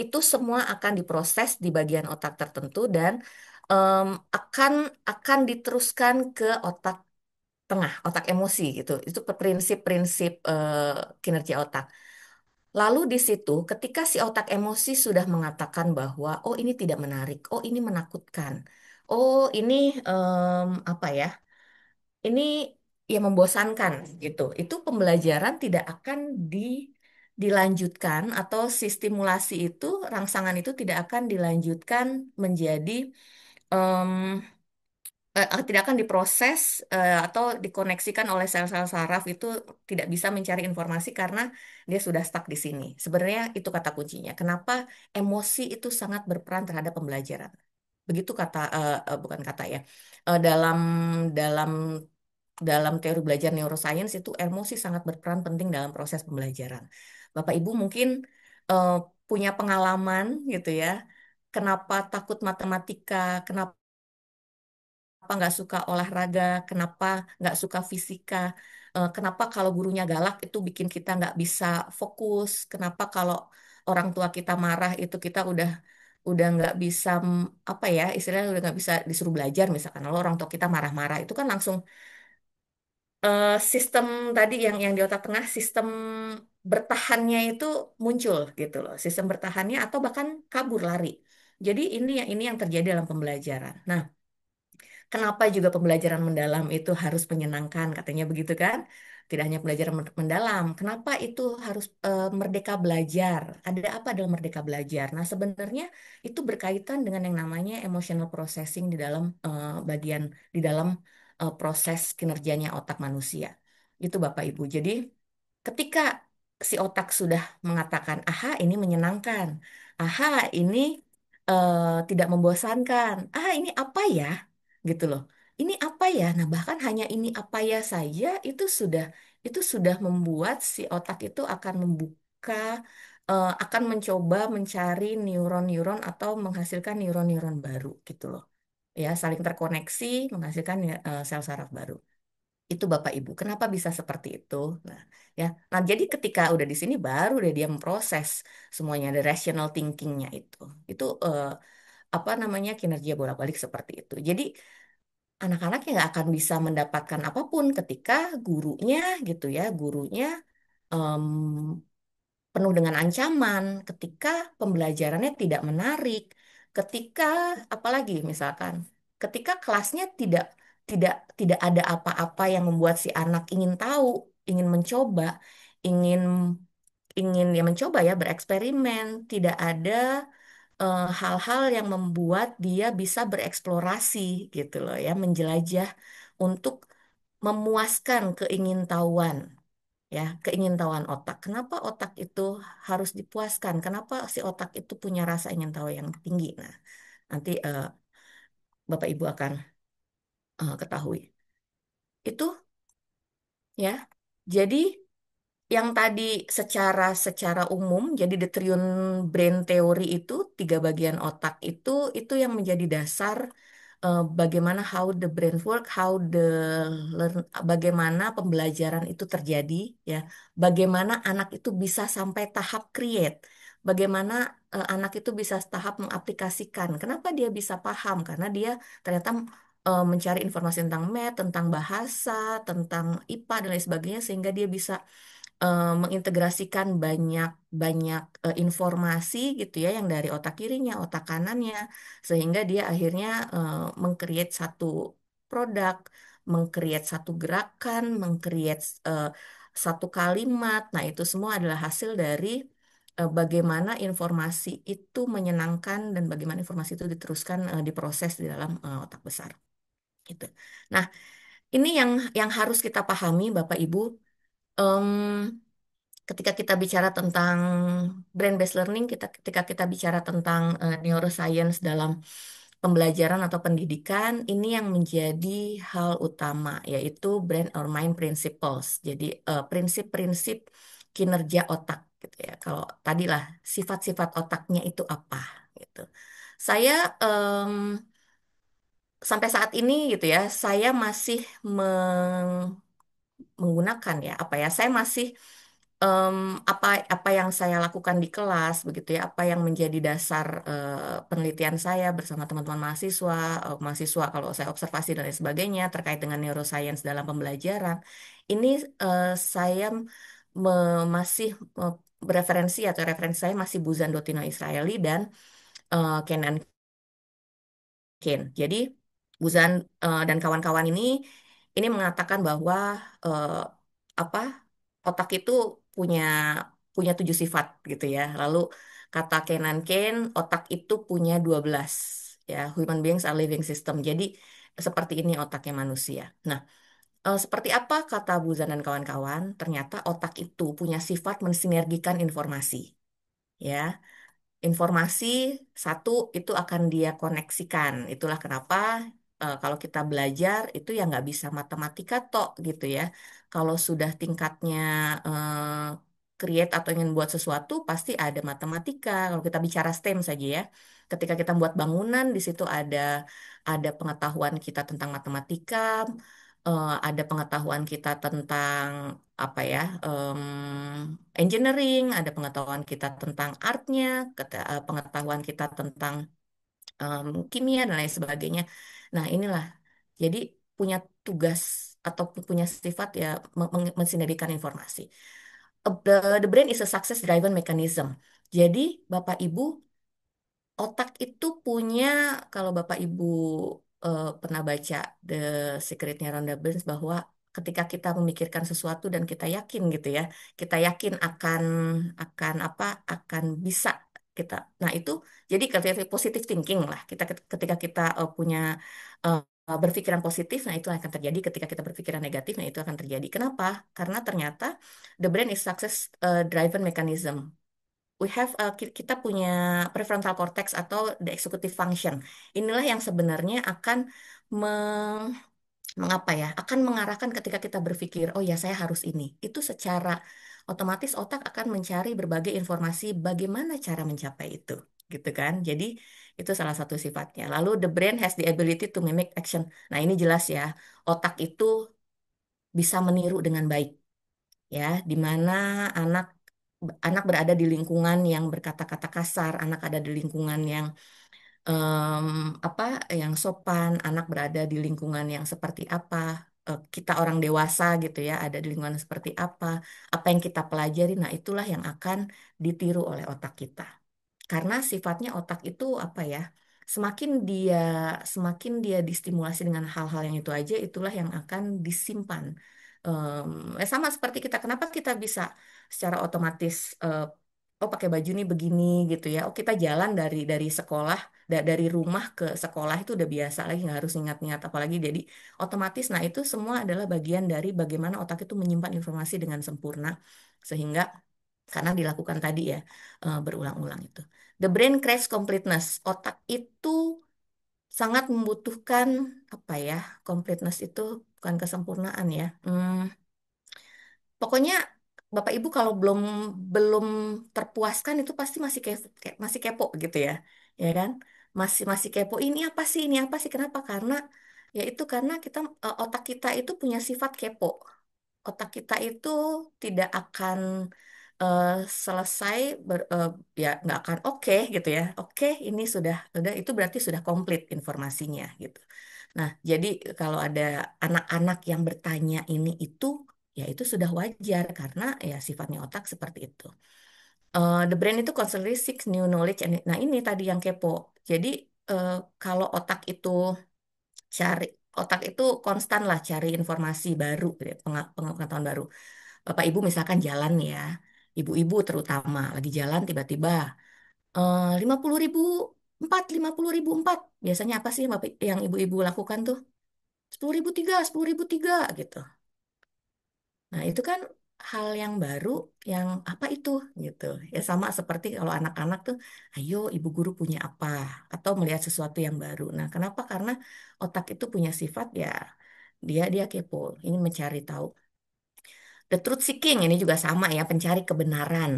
itu semua akan diproses di bagian otak tertentu dan em, akan akan diteruskan ke otak tengah, otak emosi gitu. Itu prinsip-prinsip kinerja otak. Lalu di situ, ketika si otak emosi sudah mengatakan bahwa, oh ini tidak menarik, oh ini menakutkan, oh ini apa ya, ini ya membosankan gitu. Itu pembelajaran tidak akan dilanjutkan atau si stimulasi itu, rangsangan itu tidak akan dilanjutkan menjadi tidak akan diproses atau dikoneksikan oleh sel-sel saraf itu tidak bisa mencari informasi karena dia sudah stuck di sini. Sebenarnya itu kata kuncinya. Kenapa emosi itu sangat berperan terhadap pembelajaran? Begitu kata bukan kata ya. Dalam dalam dalam teori belajar neuroscience itu emosi sangat berperan penting dalam proses pembelajaran. Bapak Ibu mungkin eh, punya pengalaman gitu ya. Kenapa takut matematika? Kenapa nggak suka olahraga, kenapa nggak suka fisika, kenapa kalau gurunya galak itu bikin kita nggak bisa fokus, kenapa kalau orang tua kita marah itu kita udah nggak bisa apa ya istilahnya udah nggak bisa disuruh belajar misalkan kalau orang tua kita marah-marah itu kan langsung sistem tadi yang di otak tengah sistem bertahannya itu muncul gitu loh sistem bertahannya atau bahkan kabur lari jadi ini yang terjadi dalam pembelajaran. Nah, kenapa juga pembelajaran mendalam itu harus menyenangkan, katanya begitu kan? Tidak hanya pembelajaran mendalam, kenapa itu harus merdeka belajar? Ada apa dalam merdeka belajar? Nah, sebenarnya itu berkaitan dengan yang namanya emotional processing di dalam di dalam proses kinerjanya otak manusia. Itu Bapak Ibu. Jadi, ketika si otak sudah mengatakan, aha ini menyenangkan, aha ini tidak membosankan, ah ini apa ya, gitu loh. Ini apa ya? Nah bahkan hanya ini apa ya saja itu sudah membuat si otak itu akan membuka, akan mencoba mencari neuron-neuron atau menghasilkan neuron-neuron baru gitu loh. Ya saling terkoneksi menghasilkan sel saraf baru. Itu Bapak Ibu, kenapa bisa seperti itu? Nah, ya. Nah, jadi ketika udah di sini baru deh dia memproses semuanya ada rational thinkingnya itu. Itu apa namanya kinerja bolak-balik seperti itu. Jadi anak-anak yang nggak akan bisa mendapatkan apapun ketika gurunya gitu ya, gurunya em, penuh dengan ancaman, ketika pembelajarannya tidak menarik, ketika apalagi misalkan, ketika kelasnya tidak tidak ada apa-apa yang membuat si anak ingin tahu, ingin mencoba, ingin ingin ya mencoba ya bereksperimen, tidak ada hal-hal yang membuat dia bisa bereksplorasi gitu loh ya, menjelajah untuk memuaskan keingintahuan ya, keingintahuan otak. Kenapa otak itu harus dipuaskan? Kenapa si otak itu punya rasa ingin tahu yang tinggi? Nah, nanti Bapak Ibu akan ketahui. Itu ya. Jadi yang tadi secara umum, jadi the Triune Brain Theory itu tiga bagian otak itu yang menjadi dasar bagaimana how the brain work, how the learn, bagaimana pembelajaran itu terjadi, ya, bagaimana anak itu bisa sampai tahap create, bagaimana anak itu bisa tahap mengaplikasikan. Kenapa dia bisa paham? Karena dia ternyata mencari informasi tentang math, tentang bahasa, tentang IPA dan lain sebagainya, sehingga dia bisa mengintegrasikan banyak banyak informasi gitu ya yang dari otak kirinya, otak kanannya sehingga dia akhirnya mengcreate satu produk, mengcreate satu gerakan, mengcreate satu kalimat. Nah, itu semua adalah hasil dari bagaimana informasi itu menyenangkan dan bagaimana informasi itu diteruskan diproses di dalam otak besar gitu. Nah, ini yang harus kita pahami Bapak Ibu Em, Ketika kita bicara tentang brain based learning, ketika kita bicara tentang neuroscience dalam pembelajaran atau pendidikan, ini yang menjadi hal utama, yaitu brain or mind principles. Jadi prinsip-prinsip kinerja otak gitu ya. Kalau tadilah sifat-sifat otaknya itu apa gitu. Saya em, sampai saat ini gitu ya, saya masih menggunakan ya apa ya, saya masih em, apa apa yang saya lakukan di kelas begitu ya, apa yang menjadi dasar penelitian saya bersama teman-teman mahasiswa, mahasiswa kalau saya observasi dan lain sebagainya terkait dengan neuroscience dalam pembelajaran ini, saya masih bereferensi atau referensi saya masih Buzan Dotino Israeli dan Kenan Ken. Jadi Buzan dan kawan-kawan ini mengatakan bahwa eh, apa otak itu punya punya 7 sifat gitu ya. Lalu kata Kenan Ken, otak itu punya 12 ya. Human beings are living system. Jadi seperti ini otaknya manusia. Nah, seperti apa kata Buzan dan kawan-kawan? Ternyata otak itu punya sifat mensinergikan informasi. Ya, informasi satu itu akan dia koneksikan. Itulah kenapa kalau kita belajar itu ya nggak bisa matematika tok gitu ya. Kalau sudah tingkatnya create atau ingin buat sesuatu pasti ada matematika. Kalau kita bicara STEM saja ya, ketika kita buat bangunan di situ ada pengetahuan kita tentang matematika, ada pengetahuan kita tentang apa ya, engineering, ada pengetahuan kita tentang artnya, pengetahuan kita tentang kimia dan lain sebagainya. Nah, inilah jadi punya tugas atau punya sifat ya mensinergikan informasi. The brain is a success driven mechanism. Jadi, Bapak Ibu, otak itu punya, kalau Bapak Ibu pernah baca The Secretnya Rhonda Burns, bahwa ketika kita memikirkan sesuatu dan kita yakin gitu ya, kita yakin akan apa, akan bisa kita. Nah itu jadi ketika positive thinking lah. Ketika kita punya eh, berpikiran positif, nah itu akan terjadi. Ketika kita berpikiran negatif, nah itu akan terjadi. Kenapa? Karena ternyata the brain is success driven mechanism. Kita punya prefrontal cortex atau the executive function. Inilah yang sebenarnya akan mengapa ya, akan mengarahkan ketika kita berpikir, oh ya saya harus ini. Itu secara otomatis otak akan mencari berbagai informasi bagaimana cara mencapai itu, gitu kan? Jadi itu salah satu sifatnya. Lalu the brain has the ability to mimic action. Nah ini jelas ya, otak itu bisa meniru dengan baik ya, di mana anak anak berada di lingkungan yang berkata-kata kasar, anak ada di lingkungan yang em, apa yang sopan, anak berada di lingkungan yang seperti apa, kita orang dewasa gitu ya, ada di lingkungan seperti apa yang kita pelajari, nah itulah yang akan ditiru oleh otak kita. Karena sifatnya otak itu apa ya? Semakin dia semakin dia distimulasi dengan hal-hal yang itu aja, itulah yang akan disimpan. Sama seperti kita, kenapa kita bisa secara otomatis oh pakai baju nih begini gitu ya. Oh kita jalan dari sekolah, dari rumah ke sekolah itu udah biasa lagi, nggak harus ingat-ingat apalagi. Jadi otomatis, nah itu semua adalah bagian dari bagaimana otak itu menyimpan informasi dengan sempurna sehingga karena dilakukan tadi ya berulang-ulang itu. The brain craves completeness. Otak itu sangat membutuhkan apa ya? Completeness itu bukan kesempurnaan ya. Pokoknya Bapak Ibu kalau belum belum terpuaskan itu pasti masih kepo gitu ya. Ya kan? Masih masih kepo ini apa sih? Ini apa sih? Kenapa? Karena ya itu karena otak kita itu punya sifat kepo. Otak kita itu tidak akan eh, selesai ya nggak akan oke gitu ya. Oke, ini sudah itu berarti sudah komplit informasinya gitu. Nah, jadi kalau ada anak-anak yang bertanya ini itu ya itu sudah wajar karena ya sifatnya otak seperti itu. The brain itu constantly seeks new knowledge. Nah, ini tadi yang kepo. Jadi eh, kalau cari otak itu konstan lah cari informasi baru, gitu ya, pengetahuan baru. Bapak Ibu misalkan jalan ya, ibu-ibu terutama lagi jalan tiba-tiba 50.004, 50.004. Biasanya apa sih yang ibu-ibu lakukan tuh? 10.003, 10.003 gitu. Nah itu kan hal yang baru, yang apa itu gitu. Ya sama seperti kalau anak-anak tuh, ayo ibu guru punya apa, atau melihat sesuatu yang baru. Nah, kenapa? Karena otak itu punya sifat ya dia dia kepo, ini mencari tahu. The truth seeking ini juga sama ya, pencari kebenaran.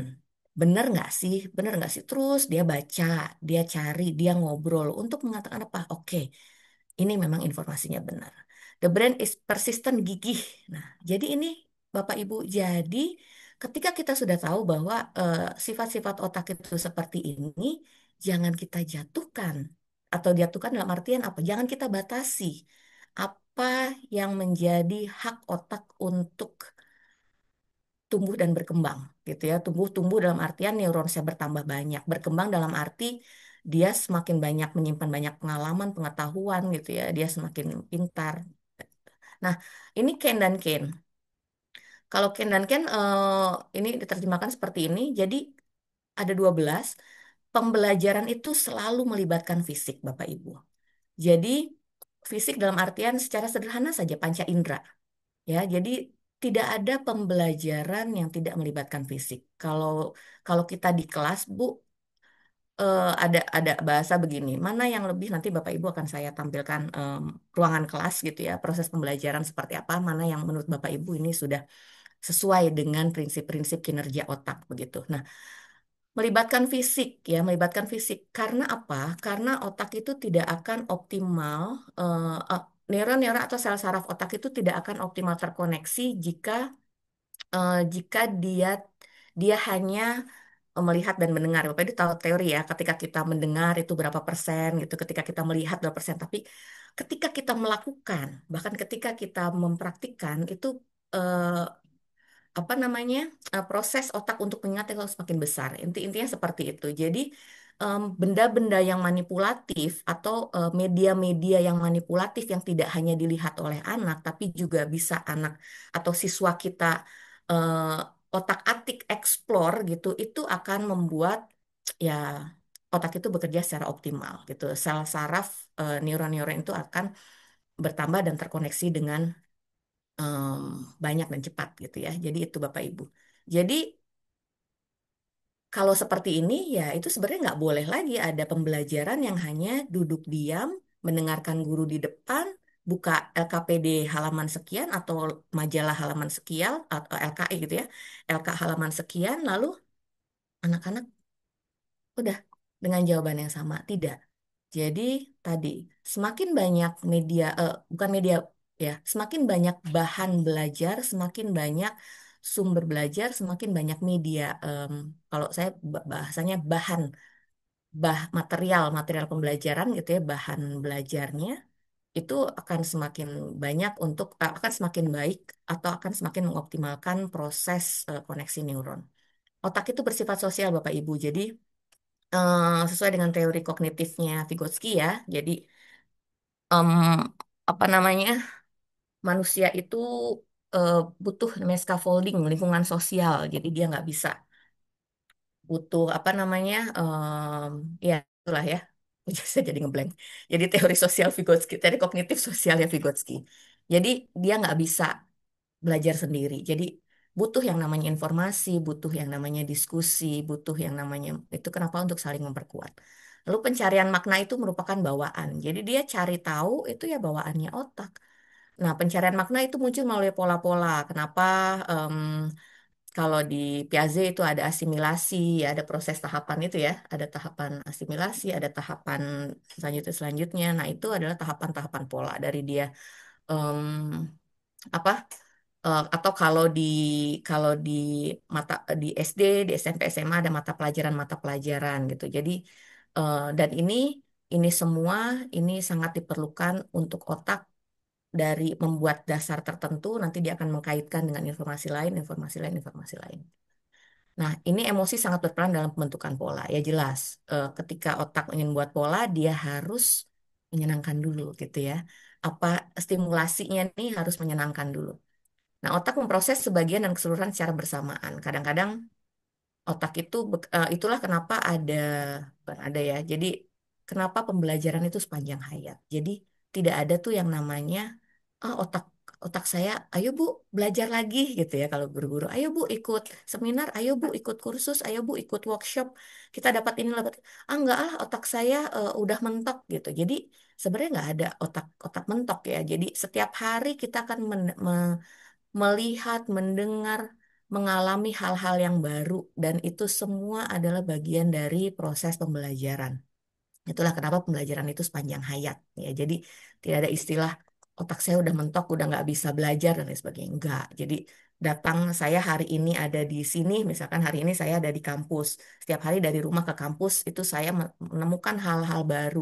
Bener nggak sih? Bener nggak sih? Terus dia baca, dia cari, dia ngobrol untuk mengatakan apa? Oke, ini memang informasinya benar. The brain is persistent, gigih. Nah, jadi ini Bapak Ibu, jadi ketika kita sudah tahu bahwa sifat-sifat otak itu seperti ini, jangan kita jatuhkan. Atau jatuhkan dalam artian apa? Jangan kita batasi. Apa yang menjadi hak otak untuk tumbuh dan berkembang gitu ya. Tumbuh dalam artian neuron saya bertambah banyak, berkembang dalam arti dia semakin banyak menyimpan banyak pengalaman, pengetahuan gitu ya, dia semakin pintar. Nah, ini Ken dan Ken. Kalau Ken dan Ken ini diterjemahkan seperti ini. Jadi ada 12 pembelajaran itu selalu melibatkan fisik, Bapak Ibu. Jadi fisik dalam artian secara sederhana saja panca indera. Ya, jadi tidak ada pembelajaran yang tidak melibatkan fisik. Kalau kalau kita di kelas, Bu, ada bahasa begini. Mana yang lebih nanti Bapak Ibu akan saya tampilkan ruangan kelas gitu ya, proses pembelajaran seperti apa, mana yang menurut Bapak Ibu ini sudah sesuai dengan prinsip-prinsip kinerja otak begitu. Nah, melibatkan fisik ya, melibatkan fisik. Karena apa? Karena otak itu tidak akan optimal, neuron-neuron atau sel saraf otak itu tidak akan optimal terkoneksi jika dia dia hanya melihat dan mendengar. Bapak itu tahu teori ya, ketika kita mendengar itu berapa persen gitu, ketika kita melihat berapa persen. Tapi ketika kita melakukan, bahkan ketika kita mempraktikkan itu eh, apa namanya proses otak untuk mengingat itu semakin besar. Intinya seperti itu. Jadi benda-benda yang manipulatif atau media-media yang manipulatif yang tidak hanya dilihat oleh anak, tapi juga bisa anak atau siswa kita otak-atik explore gitu, itu akan membuat ya otak itu bekerja secara optimal gitu. Sel saraf neuron-neuron itu akan bertambah dan terkoneksi dengan em, banyak dan cepat gitu ya. Jadi itu Bapak Ibu. Jadi kalau seperti ini ya itu sebenarnya nggak boleh lagi ada pembelajaran yang hanya duduk diam, mendengarkan guru di depan, buka LKPD halaman sekian atau majalah halaman sekian atau LKI gitu ya, LK halaman sekian lalu anak-anak udah dengan jawaban yang sama. Tidak. Jadi tadi semakin banyak media, bukan media ya, semakin banyak bahan belajar, semakin banyak sumber belajar, semakin banyak media. Kalau saya bahasanya material, material pembelajaran gitu ya, bahan belajarnya itu akan semakin banyak untuk akan semakin baik atau akan semakin mengoptimalkan proses koneksi neuron. Otak itu bersifat sosial, Bapak Ibu. Jadi sesuai dengan teori kognitifnya Vygotsky ya. Jadi em, apa namanya manusia itu eh, butuh namanya scaffolding lingkungan sosial. Jadi dia nggak bisa butuh apa namanya ya itulah ya. Saya jadi ngeblank. Jadi teori sosial Vygotsky, teori kognitif sosialnya Vygotsky. Jadi dia nggak bisa belajar sendiri. Jadi butuh yang namanya informasi, butuh yang namanya diskusi, butuh yang namanya itu kenapa untuk saling memperkuat. Lalu pencarian makna itu merupakan bawaan. Jadi dia cari tahu itu ya bawaannya otak. Nah, pencarian makna itu muncul melalui pola-pola. Kenapa em, kalau di Piaget itu ada asimilasi, ya ada proses tahapan itu ya, ada tahapan asimilasi, ada tahapan selanjutnya. Nah, itu adalah tahapan-tahapan pola dari dia em, apa atau kalau di mata di SD, di SMP, SMA ada mata pelajaran gitu. Jadi dan ini semua ini sangat diperlukan untuk otak dari membuat dasar tertentu nanti dia akan mengkaitkan dengan informasi lain, informasi lain, informasi lain. Nah, ini emosi sangat berperan dalam pembentukan pola. Ya jelas, ketika otak ingin buat pola, dia harus menyenangkan dulu gitu ya. Apa stimulasinya nih harus menyenangkan dulu. Nah, otak memproses sebagian dan keseluruhan secara bersamaan. Kadang-kadang otak itu itulah kenapa bukan ada ya. Jadi kenapa pembelajaran itu sepanjang hayat. Jadi tidak ada tuh yang namanya otak otak saya, ayo Bu belajar lagi gitu ya kalau guru-guru, ayo Bu ikut seminar, ayo Bu ikut kursus, ayo Bu ikut workshop, kita dapat ini dapat, enggak ah otak saya udah mentok gitu. Jadi sebenarnya nggak ada otak mentok ya. Jadi setiap hari kita akan melihat, mendengar, mengalami hal-hal yang baru dan itu semua adalah bagian dari proses pembelajaran. Itulah kenapa pembelajaran itu sepanjang hayat ya. Jadi tidak ada istilah otak saya udah mentok, udah nggak bisa belajar dan lain sebagainya. Enggak. Jadi datang saya hari ini ada di sini, misalkan hari ini saya ada di kampus. Setiap hari dari rumah ke kampus itu saya menemukan hal-hal baru.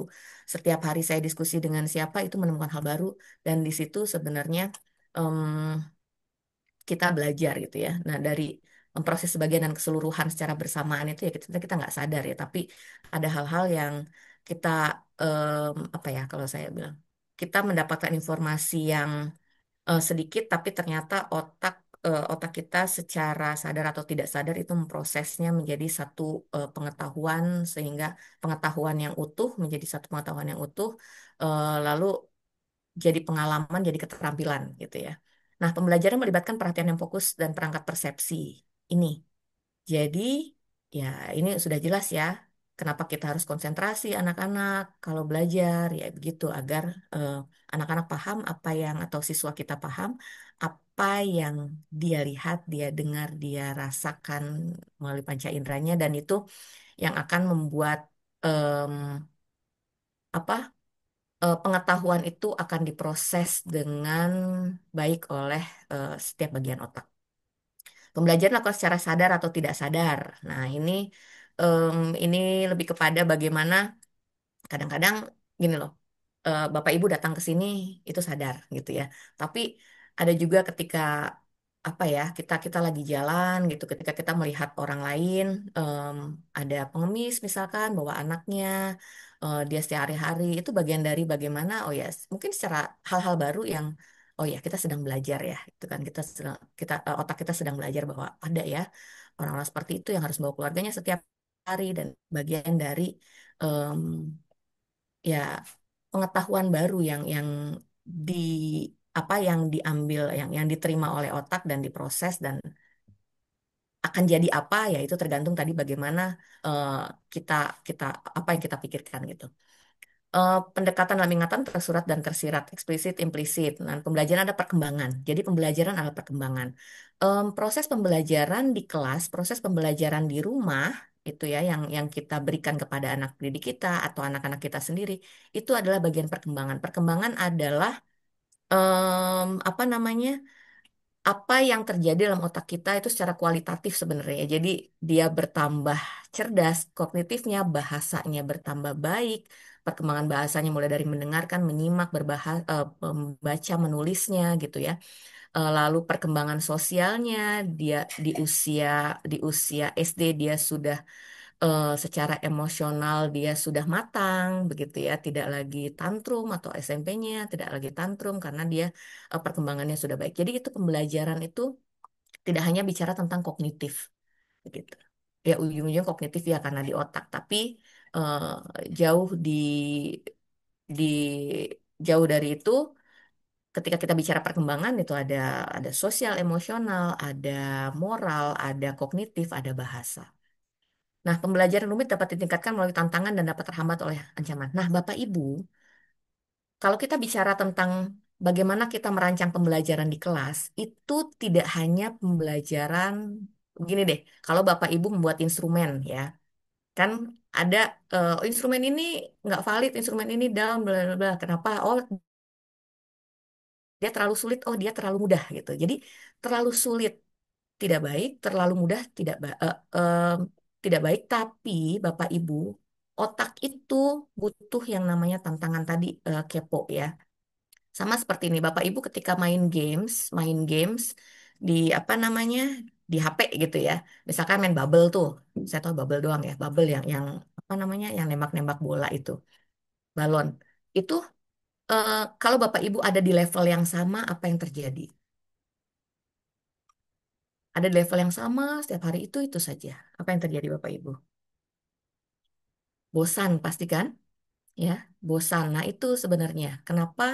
Setiap hari saya diskusi dengan siapa itu menemukan hal baru dan di situ sebenarnya kita belajar gitu ya. Nah, dari memproses sebagian dan keseluruhan secara bersamaan itu ya kita nggak sadar ya, tapi ada hal-hal yang kita apa ya kalau saya bilang kita mendapatkan informasi yang sedikit, tapi ternyata otak kita secara sadar atau tidak sadar itu memprosesnya menjadi satu pengetahuan sehingga pengetahuan yang utuh menjadi satu pengetahuan yang utuh lalu jadi pengalaman, jadi keterampilan gitu ya. Nah, pembelajaran melibatkan perhatian yang fokus dan perangkat persepsi ini. Jadi, ya ini sudah jelas ya, kenapa kita harus konsentrasi anak-anak kalau belajar, ya begitu, agar eh, anak-anak paham apa yang, atau siswa kita paham, apa yang dia lihat, dia dengar, dia rasakan melalui panca inderanya, dan itu yang akan membuat em, apa pengetahuan itu akan diproses dengan baik oleh setiap bagian otak. Pembelajaran dilakukan secara sadar atau tidak sadar. Nah, ini lebih kepada bagaimana kadang-kadang gini loh, Bapak Ibu datang ke sini itu sadar gitu ya. Tapi ada juga ketika apa ya kita kita lagi jalan gitu, ketika kita melihat orang lain em, ada pengemis misalkan bawa anaknya, dia sehari-hari itu bagian dari bagaimana oh ya mungkin secara hal-hal baru yang oh ya kita sedang belajar ya itu kan otak kita sedang belajar bahwa ada ya orang-orang seperti itu yang harus bawa keluarganya setiap hari dan bagian dari em, ya pengetahuan baru yang di apa yang diambil yang diterima oleh otak dan diproses dan akan jadi apa ya itu tergantung tadi bagaimana eh, kita kita apa yang kita pikirkan gitu. Pendekatan dalam ingatan tersurat dan tersirat, eksplisit, implisit. Nah, pembelajaran ada perkembangan. Jadi pembelajaran adalah perkembangan. Proses pembelajaran di kelas, proses pembelajaran di rumah itu ya yang kita berikan kepada anak didik kita atau anak-anak kita sendiri itu adalah bagian perkembangan. Perkembangan adalah apa namanya? Apa yang terjadi dalam otak kita itu secara kualitatif sebenarnya. Jadi dia bertambah cerdas, kognitifnya, bahasanya bertambah baik, perkembangan bahasanya mulai dari mendengarkan, menyimak, membaca, menulisnya gitu ya. Lalu perkembangan sosialnya dia di usia SD dia sudah secara emosional dia sudah matang begitu ya, tidak lagi tantrum atau SMP-nya tidak lagi tantrum karena dia perkembangannya sudah baik. Jadi itu pembelajaran itu tidak hanya bicara tentang kognitif begitu. Ya ujung-ujung kognitif ya karena di otak, tapi eh, jauh di jauh dari itu ketika kita bicara perkembangan itu ada sosial emosional, ada moral, ada kognitif, ada bahasa. Nah, pembelajaran rumit dapat ditingkatkan melalui tantangan dan dapat terhambat oleh ancaman. Nah, Bapak Ibu, kalau kita bicara tentang bagaimana kita merancang pembelajaran di kelas, itu tidak hanya pembelajaran begini deh. Kalau Bapak Ibu membuat instrumen ya, kan ada instrumen ini nggak valid, instrumen ini down, bla bla bla. Kenapa? Oh, dia terlalu sulit. Oh, dia terlalu mudah gitu. Jadi terlalu sulit tidak baik, terlalu mudah tidak baik. Tapi Bapak Ibu, otak itu butuh yang namanya tantangan tadi kepo ya. Sama seperti ini, Bapak Ibu ketika main games di apa namanya di HP gitu ya. Misalkan main bubble tuh, saya tahu bubble doang ya, bubble yang apa namanya yang nembak-nembak bola itu, balon. Itu kalau Bapak Ibu ada di level yang sama, apa yang terjadi? Ada di level yang sama setiap hari itu saja. Apa yang terjadi Bapak Ibu? Bosan pasti kan? Ya, bosan. Nah, itu sebenarnya kenapa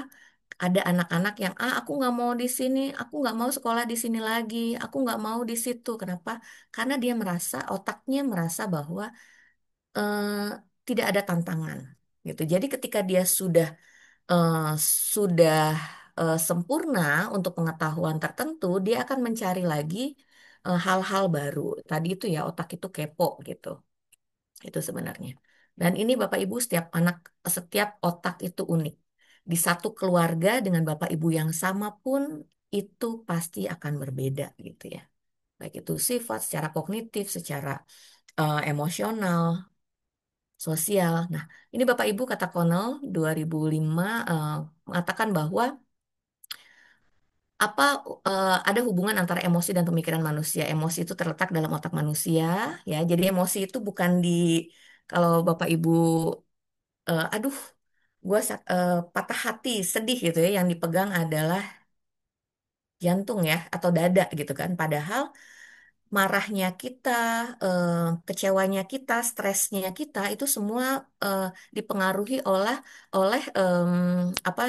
ada anak-anak yang aku nggak mau di sini, aku nggak mau sekolah di sini lagi, aku nggak mau di situ. Kenapa? Karena dia merasa otaknya merasa bahwa eh, tidak ada tantangan gitu. Jadi ketika dia eh, sudah sempurna untuk pengetahuan tertentu, dia akan mencari lagi hal-hal baru. Tadi itu ya otak itu kepo gitu. Itu sebenarnya. Dan ini Bapak Ibu setiap otak itu unik. Di satu keluarga dengan Bapak Ibu yang sama pun itu pasti akan berbeda gitu ya. Baik itu sifat secara kognitif, secara emosional, sosial. Nah, ini Bapak Ibu kata Connell 2005 mengatakan bahwa apa ada hubungan antara emosi dan pemikiran manusia. Emosi itu terletak dalam otak manusia ya. Jadi emosi itu bukan di kalau Bapak Ibu aduh patah hati, sedih gitu ya, yang dipegang adalah jantung ya atau dada gitu kan. Padahal marahnya kita, eh, kecewanya kita, stresnya kita itu semua eh, dipengaruhi oleh oleh apa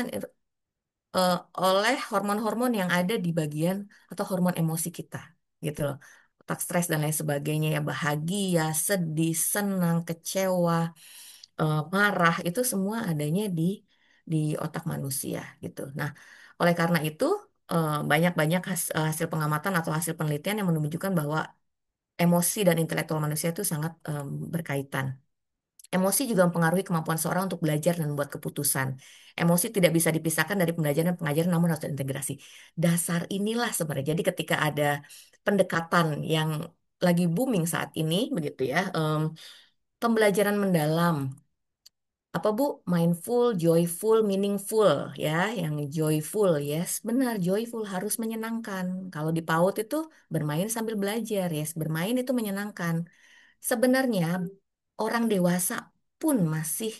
oleh hormon-hormon yang ada di bagian atau hormon emosi kita gitu loh. Otak stres dan lain sebagainya ya, bahagia, sedih, senang, kecewa, marah itu semua adanya di otak manusia gitu. Nah, oleh karena itu banyak-banyak hasil pengamatan atau hasil penelitian yang menunjukkan bahwa emosi dan intelektual manusia itu sangat berkaitan. Emosi juga mempengaruhi kemampuan seorang untuk belajar dan membuat keputusan. Emosi tidak bisa dipisahkan dari pembelajaran dan pengajaran, namun harus terintegrasi. Dasar inilah sebenarnya. Jadi ketika ada pendekatan yang lagi booming saat ini, begitu ya, pembelajaran mendalam, apa Bu? Mindful, joyful, meaningful ya. Yang joyful, yes, benar, joyful harus menyenangkan. Kalau di PAUD itu bermain sambil belajar, yes, bermain itu menyenangkan. Sebenarnya orang dewasa pun masih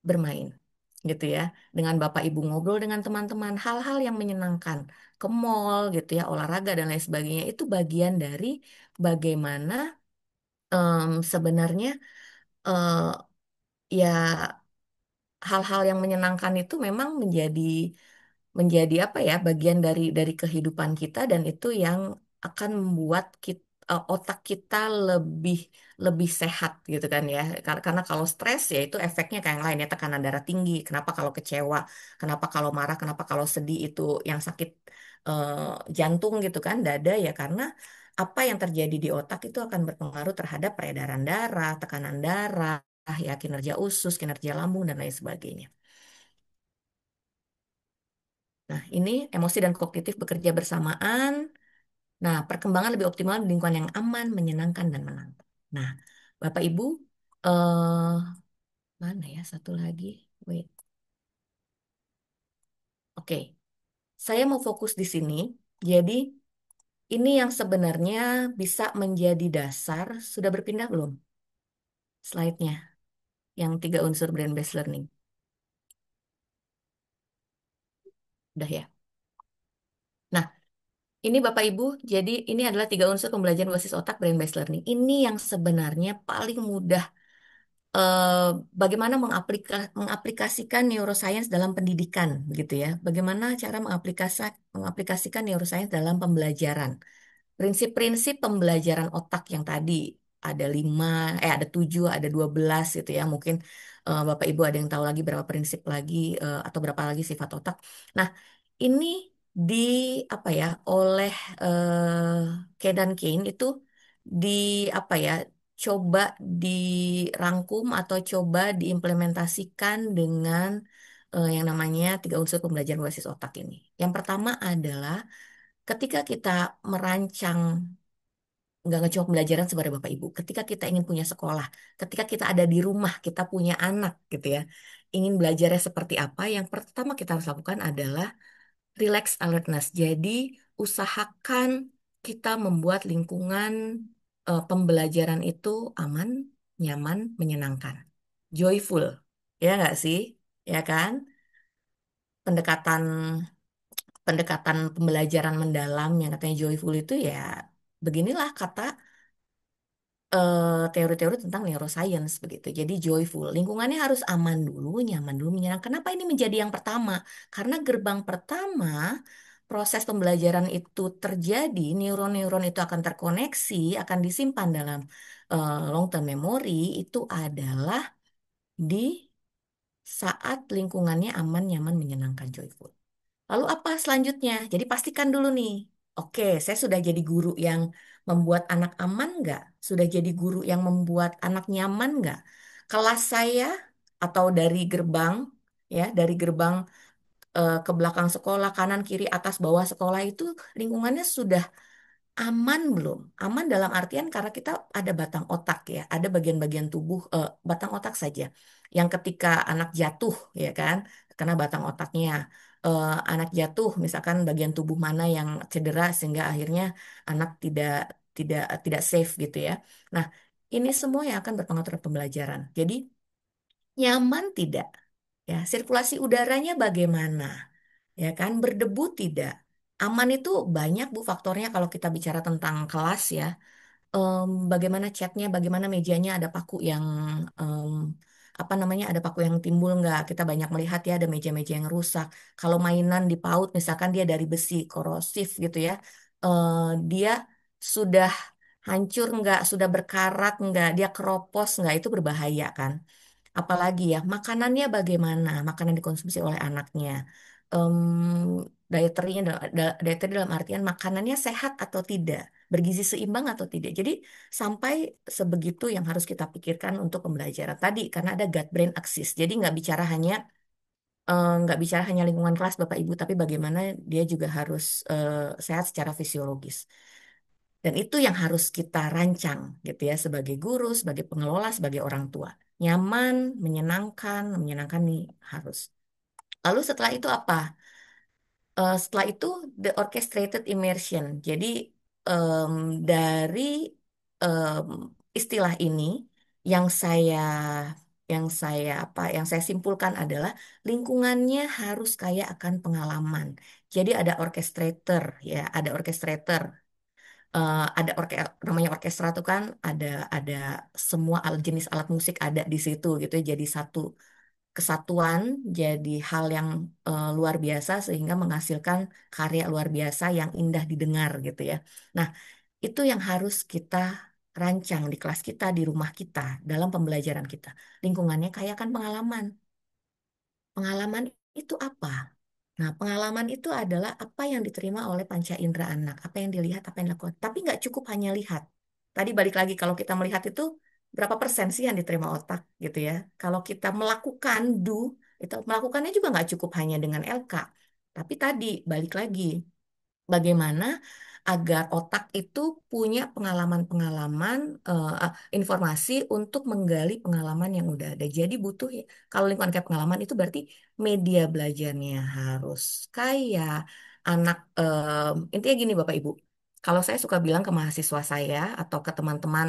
bermain gitu ya. Dengan Bapak Ibu ngobrol dengan teman-teman, hal-hal yang menyenangkan, ke mall gitu ya, olahraga dan lain sebagainya itu bagian dari bagaimana sebenarnya eh, ya hal-hal yang menyenangkan itu memang menjadi apa ya bagian dari kehidupan kita dan itu yang akan membuat otak kita lebih lebih sehat gitu kan ya. Karena kalau stres ya itu efeknya kayak yang lain ya, tekanan darah tinggi. Kenapa kalau kecewa, kenapa kalau marah, kenapa kalau sedih itu yang sakit eh, jantung gitu kan, dada ya, karena apa yang terjadi di otak itu akan berpengaruh terhadap peredaran darah, tekanan darah, ya kinerja usus, kinerja lambung dan lain sebagainya. Nah, ini emosi dan kognitif bekerja bersamaan. Nah, perkembangan lebih optimal di lingkungan yang aman, menyenangkan, dan menantang. Nah, Bapak Ibu, eh mana ya satu lagi? Wait, oke. Saya mau fokus di sini. Jadi, ini yang sebenarnya bisa menjadi dasar. Sudah berpindah belum? Slide-nya, yang 3 unsur brain-based learning. Udah ya? Nah, ini Bapak Ibu, jadi ini adalah 3 unsur pembelajaran basis otak brain-based learning. Ini yang sebenarnya paling mudah eh, bagaimana mengaplikasikan neuroscience dalam pendidikan, begitu ya. Bagaimana cara mengaplikasikan neuroscience dalam pembelajaran. Prinsip-prinsip pembelajaran otak yang tadi ada 5, ada 7, ada 12 gitu ya. Mungkin Bapak Ibu ada yang tahu lagi berapa prinsip lagi atau berapa lagi sifat otak. Nah, ini di apa ya oleh Kay dan Kane itu di apa ya coba dirangkum atau coba diimplementasikan dengan yang namanya 3 unsur pembelajaran berbasis otak ini. Yang pertama adalah ketika kita merancang nggak cuma pembelajaran sebagai Bapak Ibu, ketika kita ingin punya sekolah, ketika kita ada di rumah, kita punya anak gitu ya, ingin belajarnya seperti apa, yang pertama kita harus lakukan adalah relax alertness. Jadi usahakan kita membuat lingkungan pembelajaran itu aman, nyaman, menyenangkan, joyful, ya nggak sih, ya kan? Pendekatan pendekatan pembelajaran mendalam yang katanya joyful itu ya beginilah kata teori-teori tentang neuroscience begitu. Jadi joyful, lingkungannya harus aman dulu, nyaman dulu, menyenangkan. Kenapa ini menjadi yang pertama? Karena gerbang pertama proses pembelajaran itu terjadi, neuron-neuron itu akan terkoneksi, akan disimpan dalam long term memory itu adalah di saat lingkungannya aman, nyaman, menyenangkan, joyful. Lalu apa selanjutnya? Jadi pastikan dulu nih, oke, saya sudah jadi guru yang membuat anak aman nggak? Sudah jadi guru yang membuat anak nyaman nggak? Kelas saya atau dari gerbang, ya, dari gerbang ke belakang sekolah, kanan, kiri, atas, bawah sekolah itu lingkungannya sudah aman belum? Aman dalam artian karena kita ada batang otak ya, ada bagian-bagian tubuh batang otak saja yang ketika anak jatuh ya kan, karena batang otaknya anak jatuh, misalkan bagian tubuh mana yang cedera sehingga akhirnya anak tidak tidak tidak safe gitu ya. Nah, ini semua yang akan berpengaruh terhadap pembelajaran. Jadi nyaman tidak? Ya, sirkulasi udaranya bagaimana? Ya kan, berdebu tidak? Aman itu banyak Bu faktornya kalau kita bicara tentang kelas ya. Bagaimana catnya, bagaimana mejanya ada paku yang em, apa namanya ada paku yang timbul nggak? Kita banyak melihat ya ada meja-meja yang rusak. Kalau mainan di PAUD misalkan dia dari besi korosif gitu ya, dia sudah hancur nggak, sudah berkarat nggak, dia keropos nggak, itu berbahaya kan? Apalagi ya, makanannya bagaimana? Makanan dikonsumsi oleh anaknya. Dietary dietary dalam artian makanannya sehat atau tidak, bergizi seimbang atau tidak. Jadi sampai sebegitu yang harus kita pikirkan untuk pembelajaran tadi, karena ada gut brain axis. Jadi nggak bicara hanya lingkungan kelas Bapak Ibu, tapi bagaimana dia juga harus sehat secara fisiologis. Dan itu yang harus kita rancang gitu ya sebagai guru, sebagai pengelola, sebagai orang tua. Nyaman, menyenangkan nih harus. Lalu setelah itu apa? Setelah itu the orchestrated immersion. Jadi em, dari em, istilah ini yang saya yang saya simpulkan adalah lingkungannya harus kaya akan pengalaman. Jadi ada orchestrator ya, ada orchestrator, ada namanya orkestra tuh kan ada semua jenis alat musik ada di situ gitu ya. Jadi satu kesatuan jadi hal yang luar biasa sehingga menghasilkan karya luar biasa yang indah didengar gitu ya. Nah, itu yang harus kita rancang di kelas kita, di rumah kita, dalam pembelajaran kita. Lingkungannya kaya kan pengalaman. Pengalaman itu apa? Nah, pengalaman itu adalah apa yang diterima oleh panca indera anak, apa yang dilihat, apa yang dilakukan. Tapi nggak cukup hanya lihat. Tadi balik lagi, kalau kita melihat itu berapa persen sih yang diterima otak gitu ya. Kalau kita melakukan itu melakukannya juga nggak cukup hanya dengan LK. Tapi tadi balik lagi, bagaimana agar otak itu punya pengalaman-pengalaman, informasi untuk menggali pengalaman yang udah ada. Jadi butuh ya, kalau lingkungan kayak pengalaman itu berarti media belajarnya harus kaya, anak, intinya gini Bapak Ibu, kalau saya suka bilang ke mahasiswa saya atau ke teman-teman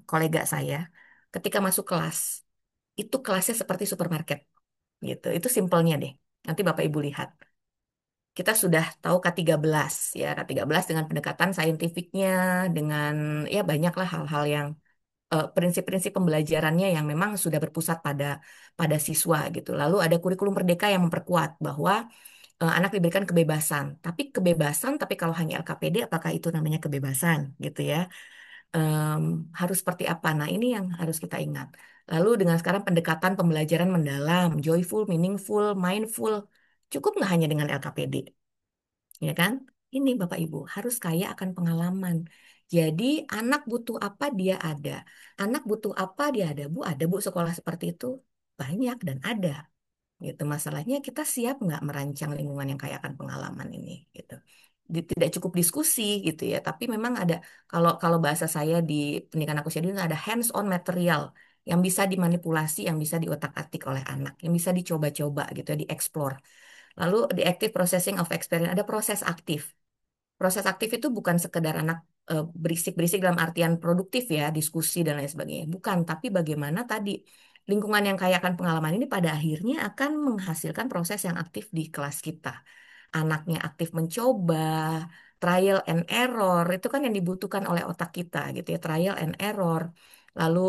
kolega saya, ketika masuk kelas, itu kelasnya seperti supermarket gitu. Itu simpelnya deh. Nanti Bapak Ibu lihat kita sudah tahu K13 ya, K13 dengan pendekatan saintifiknya, dengan ya banyaklah hal-hal yang prinsip-prinsip pembelajarannya yang memang sudah berpusat pada pada siswa gitu. Lalu ada kurikulum merdeka yang memperkuat bahwa anak diberikan kebebasan. Tapi kalau hanya LKPD apakah itu namanya kebebasan gitu ya? Harus seperti apa? Nah, ini yang harus kita ingat. Lalu dengan sekarang pendekatan pembelajaran mendalam, joyful, meaningful, mindful, cukup nggak hanya dengan LKPD? Ya kan? Ini Bapak Ibu harus kaya akan pengalaman. Jadi anak butuh apa dia ada. Anak butuh apa dia ada. Bu, ada Bu sekolah seperti itu. Banyak dan ada. Gitu. Masalahnya kita siap nggak merancang lingkungan yang kaya akan pengalaman ini gitu. Tidak cukup diskusi gitu ya, tapi memang ada kalau kalau bahasa saya di pendidikan aku jadi ada hands on material yang bisa dimanipulasi, yang bisa diotak-atik oleh anak, yang bisa dicoba-coba gitu ya, dieksplor. Lalu di active processing of experience ada proses aktif. Proses aktif itu bukan sekedar anak berisik-berisik dalam artian produktif ya, diskusi dan lain sebagainya. Bukan, tapi bagaimana tadi lingkungan yang kaya akan pengalaman ini pada akhirnya akan menghasilkan proses yang aktif di kelas kita. anaknya aktif mencoba, trial and error, itu kan yang dibutuhkan oleh otak kita gitu ya, trial and error. Lalu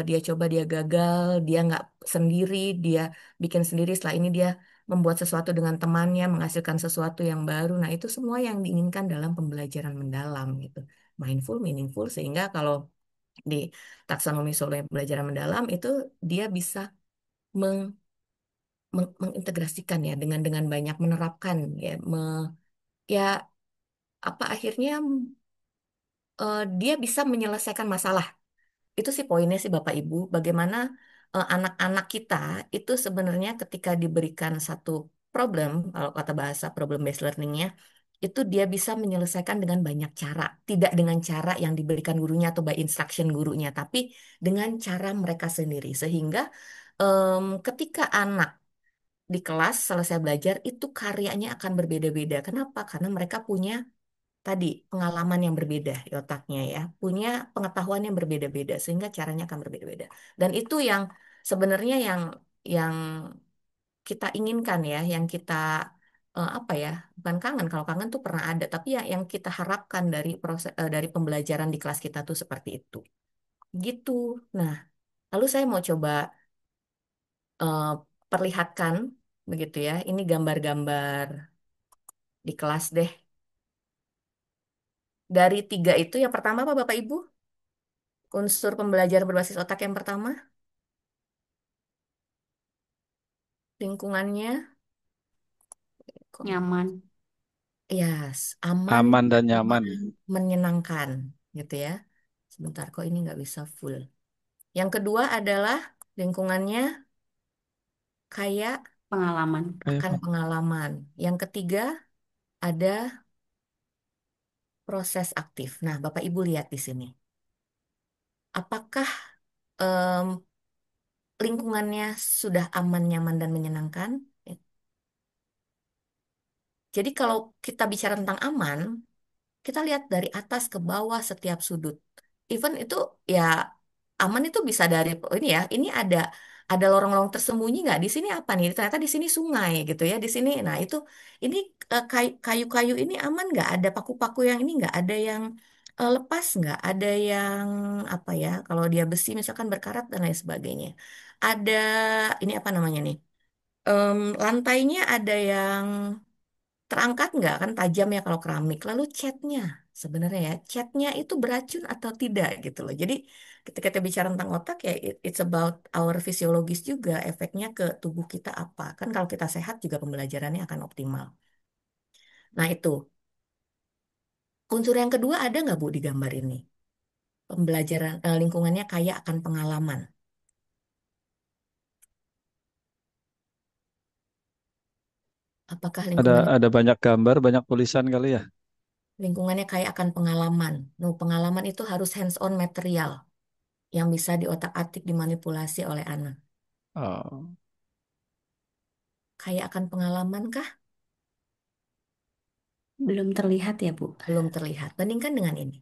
dia coba, dia gagal, dia nggak sendiri, dia bikin sendiri, setelah ini dia membuat sesuatu dengan temannya, menghasilkan sesuatu yang baru. Nah, itu semua yang diinginkan dalam pembelajaran mendalam gitu. Mindful, meaningful, sehingga kalau di taksonomi solo yang pembelajaran mendalam itu dia bisa mengintegrasikan ya dengan banyak menerapkan ya ya apa akhirnya dia bisa menyelesaikan masalah. Itu sih poinnya sih Bapak Ibu, bagaimana anak-anak kita itu sebenarnya ketika diberikan satu problem, kalau kata bahasa problem based learningnya, itu dia bisa menyelesaikan dengan banyak cara, tidak dengan cara yang diberikan gurunya atau by instruction gurunya, tapi dengan cara mereka sendiri. Sehingga ketika anak di kelas selesai belajar itu karyanya akan berbeda-beda. Kenapa? Karena mereka punya tadi pengalaman yang berbeda di otaknya ya, punya pengetahuan yang berbeda-beda sehingga caranya akan berbeda-beda. Dan itu yang sebenarnya yang kita inginkan ya, yang kita apa ya? Bukan kangen, kalau kangen tuh pernah ada, tapi ya yang kita harapkan dari proses dari pembelajaran di kelas kita tuh seperti itu. Gitu. Nah, lalu saya mau coba eh, perlihatkan begitu ya. Ini gambar-gambar di kelas deh. Dari tiga itu, yang pertama apa Bapak Ibu? Unsur pembelajaran berbasis otak yang pertama, lingkungannya, kok, Nyaman. yes, aman Aman dan dan nyaman. menyenangkan, gitu ya. Sebentar, kok ini nggak bisa full. Yang kedua adalah lingkungannya kaya Pengalaman. Kayak akan apa? pengalaman. Yang ketiga ada proses aktif. Nah, Bapak Ibu lihat di sini. Apakah em, lingkungannya sudah aman, nyaman, dan menyenangkan? Jadi kalau kita bicara tentang aman, kita lihat dari atas ke bawah setiap sudut. Even itu ya aman itu bisa dari ini ya. Ini ada lorong-lorong tersembunyi nggak? Di sini apa nih? Ternyata di sini sungai gitu ya. Di sini, nah itu ini kayu-kayu ini aman nggak? Ada paku-paku yang ini nggak? Ada yang lepas nggak? Ada yang apa ya? Kalau dia besi misalkan berkarat dan lain sebagainya. Ada ini apa namanya nih? Lantainya ada yang terangkat nggak kan tajam ya kalau keramik. Lalu catnya sebenarnya ya catnya itu beracun atau tidak gitu loh. Jadi ketika kita bicara tentang otak ya it's about our fisiologis juga efeknya ke tubuh kita apa. Kan kalau kita sehat juga pembelajarannya akan optimal. Nah itu unsur yang kedua ada nggak Bu di gambar ini? Pembelajaran lingkungannya kaya akan pengalaman. Apakah Ada banyak gambar, banyak tulisan kali ya. lingkungannya kaya akan pengalaman? No, pengalaman itu harus hands on material yang bisa diotak-atik dimanipulasi oleh anak. Oh, Kaya akan pengalaman kah? Belum terlihat ya, Bu? Belum terlihat. Bandingkan dengan ini.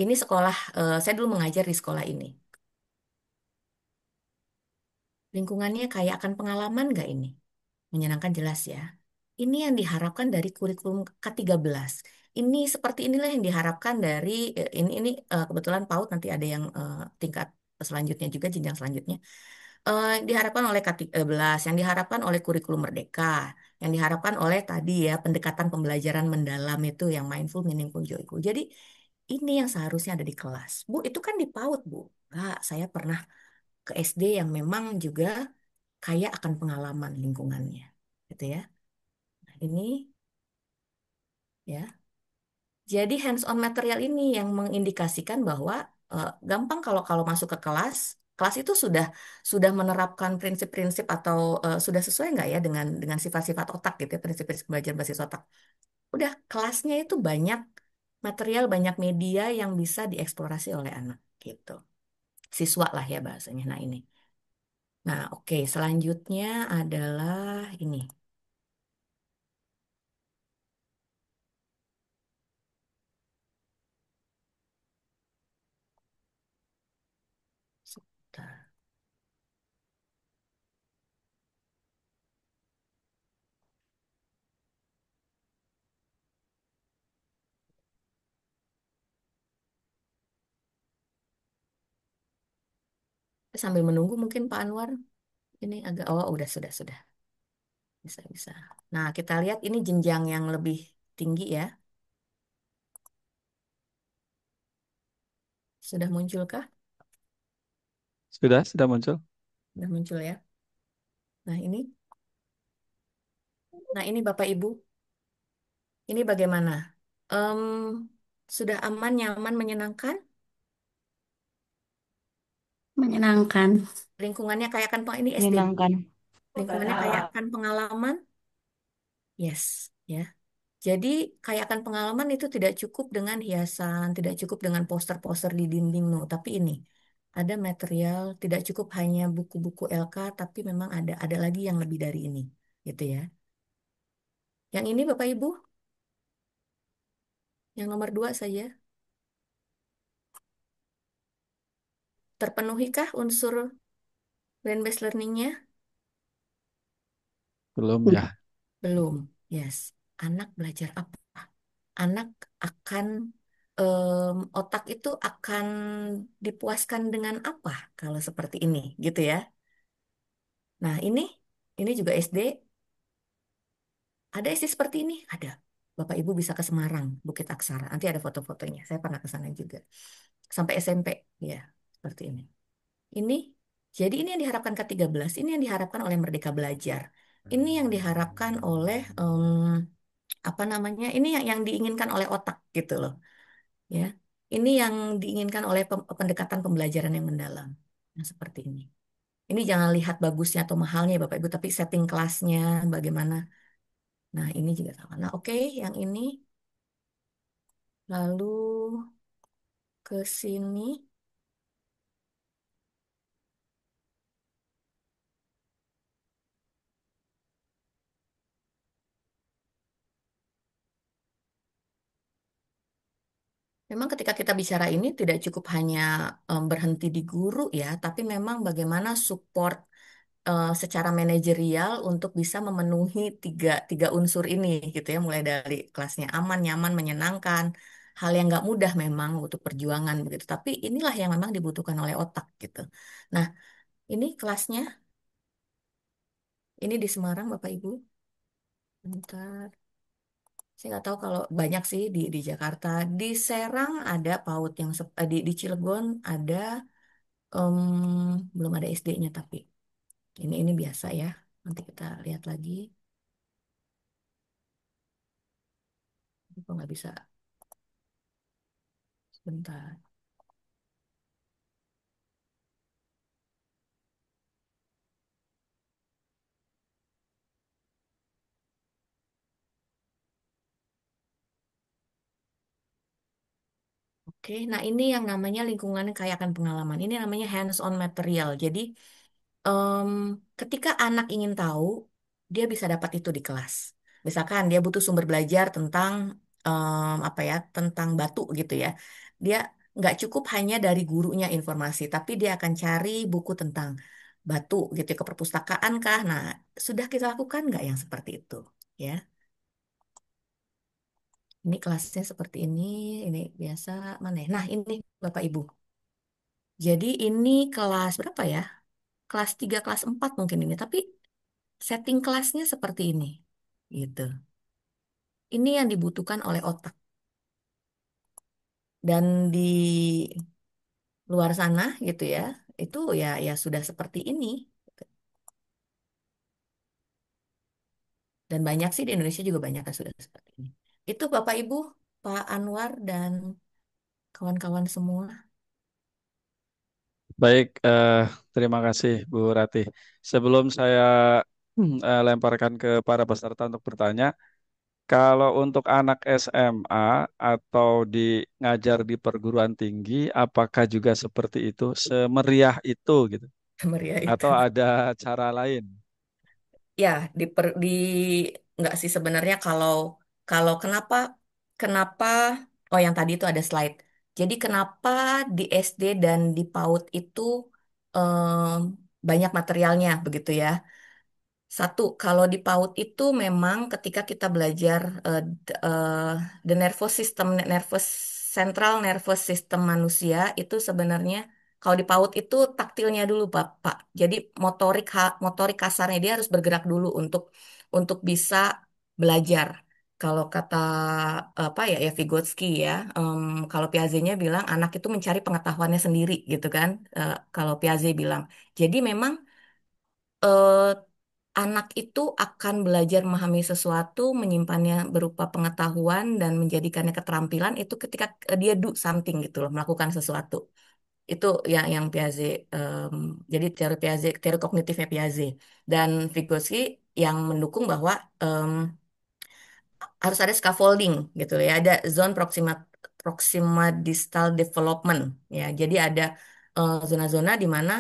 Ini sekolah, saya dulu mengajar di sekolah ini. Lingkungannya kaya akan pengalaman nggak ini? Menyenangkan jelas ya. Ini yang diharapkan dari kurikulum K13. Ini seperti inilah yang diharapkan dari ini kebetulan PAUD nanti ada yang tingkat selanjutnya juga jenjang selanjutnya. Diharapkan oleh K13, yang diharapkan oleh kurikulum Merdeka, yang diharapkan oleh tadi ya pendekatan pembelajaran mendalam itu yang mindful, meaningful, joyful. Jadi ini yang seharusnya ada di kelas. Bu, itu kan di PAUD, Bu. Enggak, saya pernah ke SD yang memang juga kaya akan pengalaman lingkungannya. Gitu ya. Nah, ini ya. Jadi hands on material ini yang mengindikasikan bahwa gampang kalau kalau masuk ke kelas, kelas itu sudah menerapkan prinsip-prinsip atau sudah sesuai nggak ya dengan sifat-sifat otak gitu ya, prinsip-prinsip belajar basis otak. Udah kelasnya itu banyak material, banyak media yang bisa dieksplorasi oleh anak gitu. Siswa lah ya bahasanya. Nah ini. Nah oke, selanjutnya adalah ini. Sebentar. Sambil menunggu mungkin Pak Anwar ini agak oh sudah bisa. Nah, kita lihat ini jenjang yang lebih tinggi ya. Sudah munculkah? Sudah muncul. Sudah muncul ya. Nah, ini. Nah, ini Bapak Ibu. Ini bagaimana? Em, sudah aman, nyaman, menyenangkan? Menyenangkan. Lingkungannya kayak kan ini SD. Menyenangkan. Lingkungannya kayak akan pengalaman? Yes, ya. Jadi kayak akan pengalaman itu tidak cukup dengan hiasan, tidak cukup dengan poster-poster di dinding, no. Tapi ini ada material, tidak cukup hanya buku-buku LK, tapi memang ada lagi yang lebih dari ini, gitu ya. Yang ini Bapak Ibu, yang nomor 2 saja. Terpenuhikah unsur brain-based learning-nya? Belum ya. Belum. Yes. Anak belajar apa? Anak akan otak itu akan dipuaskan dengan apa kalau seperti ini, gitu ya. Nah, ini juga SD. Ada SD seperti ini? Ada. Bapak Ibu bisa ke Semarang, Bukit Aksara. Nanti ada foto-fotonya. Saya pernah ke sana juga. Sampai SMP, ya, seperti ini. Ini, jadi ini yang diharapkan K13. Ini yang diharapkan oleh Merdeka Belajar. Ini yang diharapkan oleh apa namanya? Ini yang diinginkan oleh otak gitu loh, ya. Ini yang diinginkan oleh pendekatan pembelajaran yang mendalam. Nah, seperti ini. Ini jangan lihat bagusnya atau mahalnya ya Bapak Ibu, tapi setting kelasnya bagaimana. Nah, ini juga sama. Nah, oke, yang ini lalu ke sini. Memang ketika kita bicara ini tidak cukup hanya berhenti di guru ya, tapi memang bagaimana support secara manajerial untuk bisa memenuhi tiga unsur ini gitu ya, mulai dari kelasnya aman, nyaman, menyenangkan. Hal yang nggak mudah memang untuk perjuangan begitu, tapi inilah yang memang dibutuhkan oleh otak gitu. Nah, ini kelasnya, ini di Semarang Bapak Ibu. Bentar. Saya nggak tahu kalau banyak sih di Jakarta. Di Serang ada PAUD yang di Cilegon ada belum ada SD-nya tapi ini biasa ya. Nanti kita lihat lagi. Kok nggak bisa sebentar. Oke, nah ini yang namanya lingkungan kaya akan pengalaman. Ini namanya hands-on material. Jadi em, ketika anak ingin tahu, dia bisa dapat itu di kelas. Misalkan dia butuh sumber belajar tentang apa ya, tentang batu gitu ya. Dia nggak cukup hanya dari gurunya informasi, tapi dia akan cari buku tentang batu gitu ya, ke perpustakaan kah. Nah, sudah kita lakukan nggak yang seperti itu? Ya, ini kelasnya seperti ini biasa mana ya? Nah, ini Bapak Ibu. Jadi ini kelas berapa ya? Kelas 3 kelas 4 mungkin ini. Tapi setting kelasnya seperti ini. Gitu. Ini yang dibutuhkan oleh otak. Dan di luar sana gitu ya, itu ya sudah seperti ini. Dan banyak sih di Indonesia juga banyak yang sudah seperti ini. Itu Bapak Ibu, Pak Anwar dan kawan-kawan semua. Baik, terima kasih Bu Rati. Sebelum saya lemparkan ke para peserta untuk bertanya, kalau untuk anak SMA atau ngajar di perguruan tinggi, apakah juga seperti itu, semeriah itu gitu? Meriah itu. Atau ada cara lain? Ya, di enggak sih sebenarnya kalau kalau kenapa kenapa oh yang tadi itu ada slide. Jadi kenapa di SD dan di PAUD itu em, banyak materialnya begitu ya. Satu, kalau di PAUD itu memang ketika kita belajar the nervous system nervous central nervous system manusia itu sebenarnya Kalau di PAUD itu taktilnya dulu, Pak. Jadi motorik kasarnya dia harus bergerak dulu untuk bisa belajar. Kalau kata apa ya Vygotsky ya, kalau Piaget-nya bilang anak itu mencari pengetahuannya sendiri gitu kan. Kalau Piaget bilang, jadi memang eh, anak itu akan belajar memahami sesuatu, menyimpannya berupa pengetahuan dan menjadikannya keterampilan itu ketika dia do something gitu loh, melakukan sesuatu. Itu yang Piaget, jadi teori Piaget, teori kognitifnya Piaget. Dan Vygotsky yang mendukung bahwa harus ada scaffolding gitu ya, ada zone proxima distal development ya. Jadi ada zona-zona di mana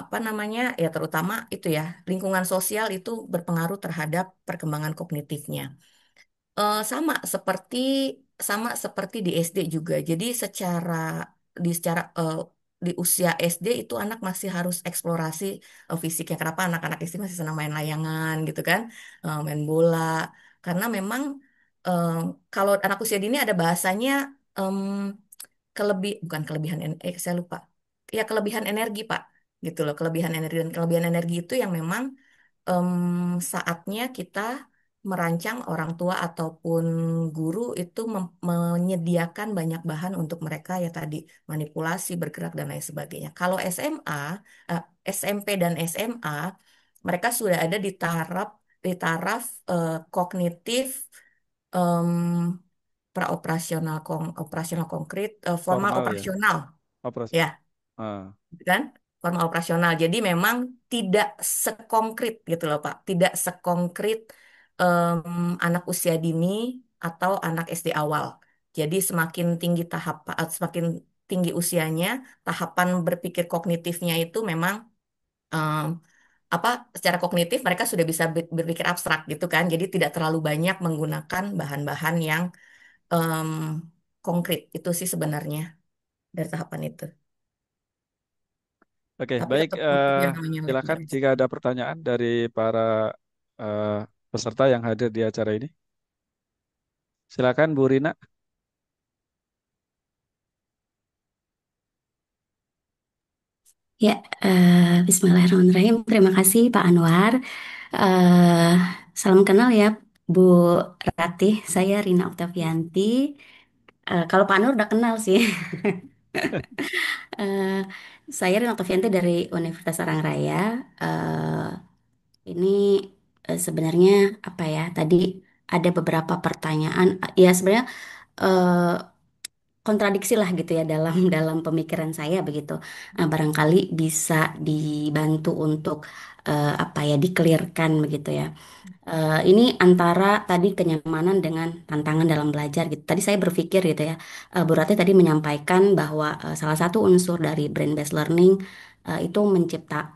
apa namanya ya terutama itu ya lingkungan sosial itu berpengaruh terhadap perkembangan kognitifnya. Eh, sama seperti sama seperti di SD juga. Jadi secara di usia SD itu anak masih harus eksplorasi fisiknya. Kenapa anak-anak SD masih senang main layangan gitu kan, main bola. Karena memang eh, kalau anak usia dini ada bahasanya em, bukan kelebihan saya lupa. Ya kelebihan energi Pak, gitu loh. Kelebihan energi dan kelebihan energi itu yang memang saatnya kita merancang orang tua ataupun guru itu menyediakan banyak bahan untuk mereka ya tadi manipulasi, bergerak dan lain sebagainya. Kalau SMA, SMP dan SMA, mereka sudah ada di taraf kognitif em, operasional konkret, formal Formal ya, operasional, operasi. ya Ah, kan formal operasional. Jadi memang tidak sekonkret gitu loh Pak, tidak sekonkret anak usia dini atau anak SD awal. Jadi semakin tinggi usianya, tahapan berpikir kognitifnya itu memang em, apa secara kognitif mereka sudah bisa berpikir abstrak gitu kan. Jadi tidak terlalu banyak menggunakan bahan-bahan yang em, konkret itu sih sebenarnya dari tahapan itu. oke, Tapi baik. tetap butuh yang namanya Silakan referensi. jika ada pertanyaan dari para eh, peserta yang hadir di acara ini. Silakan Bu Rina. Ya, Bismillahirrahmanirrahim. Terima kasih Pak Anwar. Eh, Salam kenal ya Bu Ratih. Saya Rina Oktavianti. Kalau Pak Anwar udah kenal sih. Eh, saya Rina Oktavianti dari Universitas Sarang Raya. Eh, ini sebenarnya apa ya? Tadi ada beberapa pertanyaan. Ya sebenarnya eh, kontradiksi lah gitu ya dalam dalam pemikiran saya begitu. Barangkali bisa dibantu untuk apa ya dikelirkan begitu ya. Ini antara tadi kenyamanan dengan tantangan dalam belajar gitu. Tadi saya berpikir gitu ya, Bu Rati tadi menyampaikan bahwa salah satu unsur dari brain based learning itu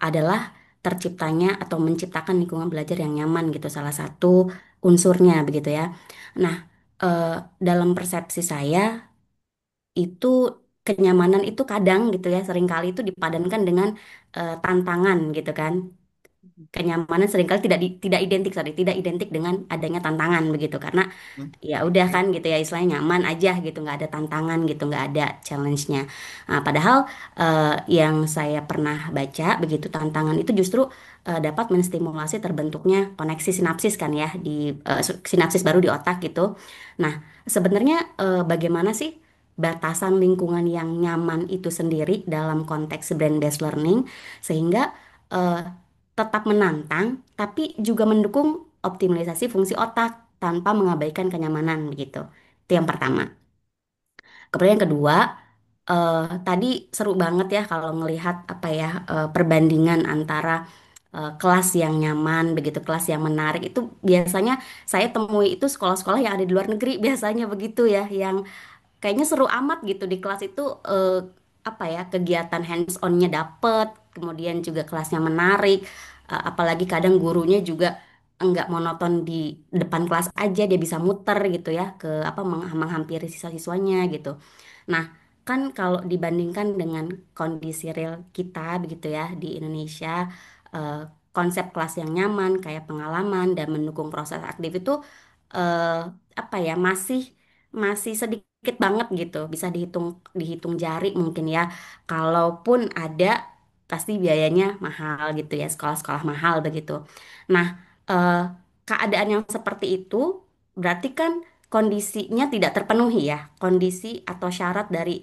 adalah terciptanya atau menciptakan lingkungan belajar yang nyaman gitu. Salah satu unsurnya begitu ya. Nah, dalam persepsi saya itu kenyamanan itu kadang gitu ya seringkali itu dipadankan dengan tantangan gitu kan. Kenyamanan seringkali tidak identik, sorry, tidak identik dengan adanya tantangan begitu karena Hmm. ya udah kan gitu ya istilahnya nyaman aja gitu nggak ada tantangan gitu nggak ada challenge-nya. Nah, padahal yang saya pernah baca begitu tantangan itu justru dapat menstimulasi terbentuknya koneksi sinapsis kan ya di sinapsis baru di otak gitu. Nah, sebenarnya bagaimana sih batasan lingkungan yang nyaman itu sendiri dalam konteks brain based learning sehingga eh, tetap menantang tapi juga mendukung optimalisasi fungsi otak tanpa mengabaikan kenyamanan begitu. Itu yang pertama. Kemudian yang kedua, tadi seru banget ya kalau ngelihat apa ya perbandingan antara kelas yang nyaman begitu, kelas yang menarik itu biasanya saya temui itu sekolah-sekolah yang ada di luar negeri biasanya begitu ya, yang kayaknya seru amat gitu di kelas itu apa ya kegiatan hands on-nya dapet, kemudian juga kelasnya menarik, apalagi kadang gurunya juga enggak monoton di depan kelas aja dia bisa muter gitu ya ke apa menghampiri siswa-siswanya gitu. Nah, kan kalau dibandingkan dengan kondisi real kita begitu ya di Indonesia, eh, konsep kelas yang nyaman kayak pengalaman dan mendukung proses aktif itu eh, apa ya masih masih sedikit sedikit banget gitu, bisa dihitung dihitung jari mungkin ya. Kalaupun ada, pasti biayanya mahal gitu ya, sekolah-sekolah mahal begitu. Nah, eh, keadaan yang seperti itu berarti kan kondisinya tidak terpenuhi ya, kondisi atau syarat dari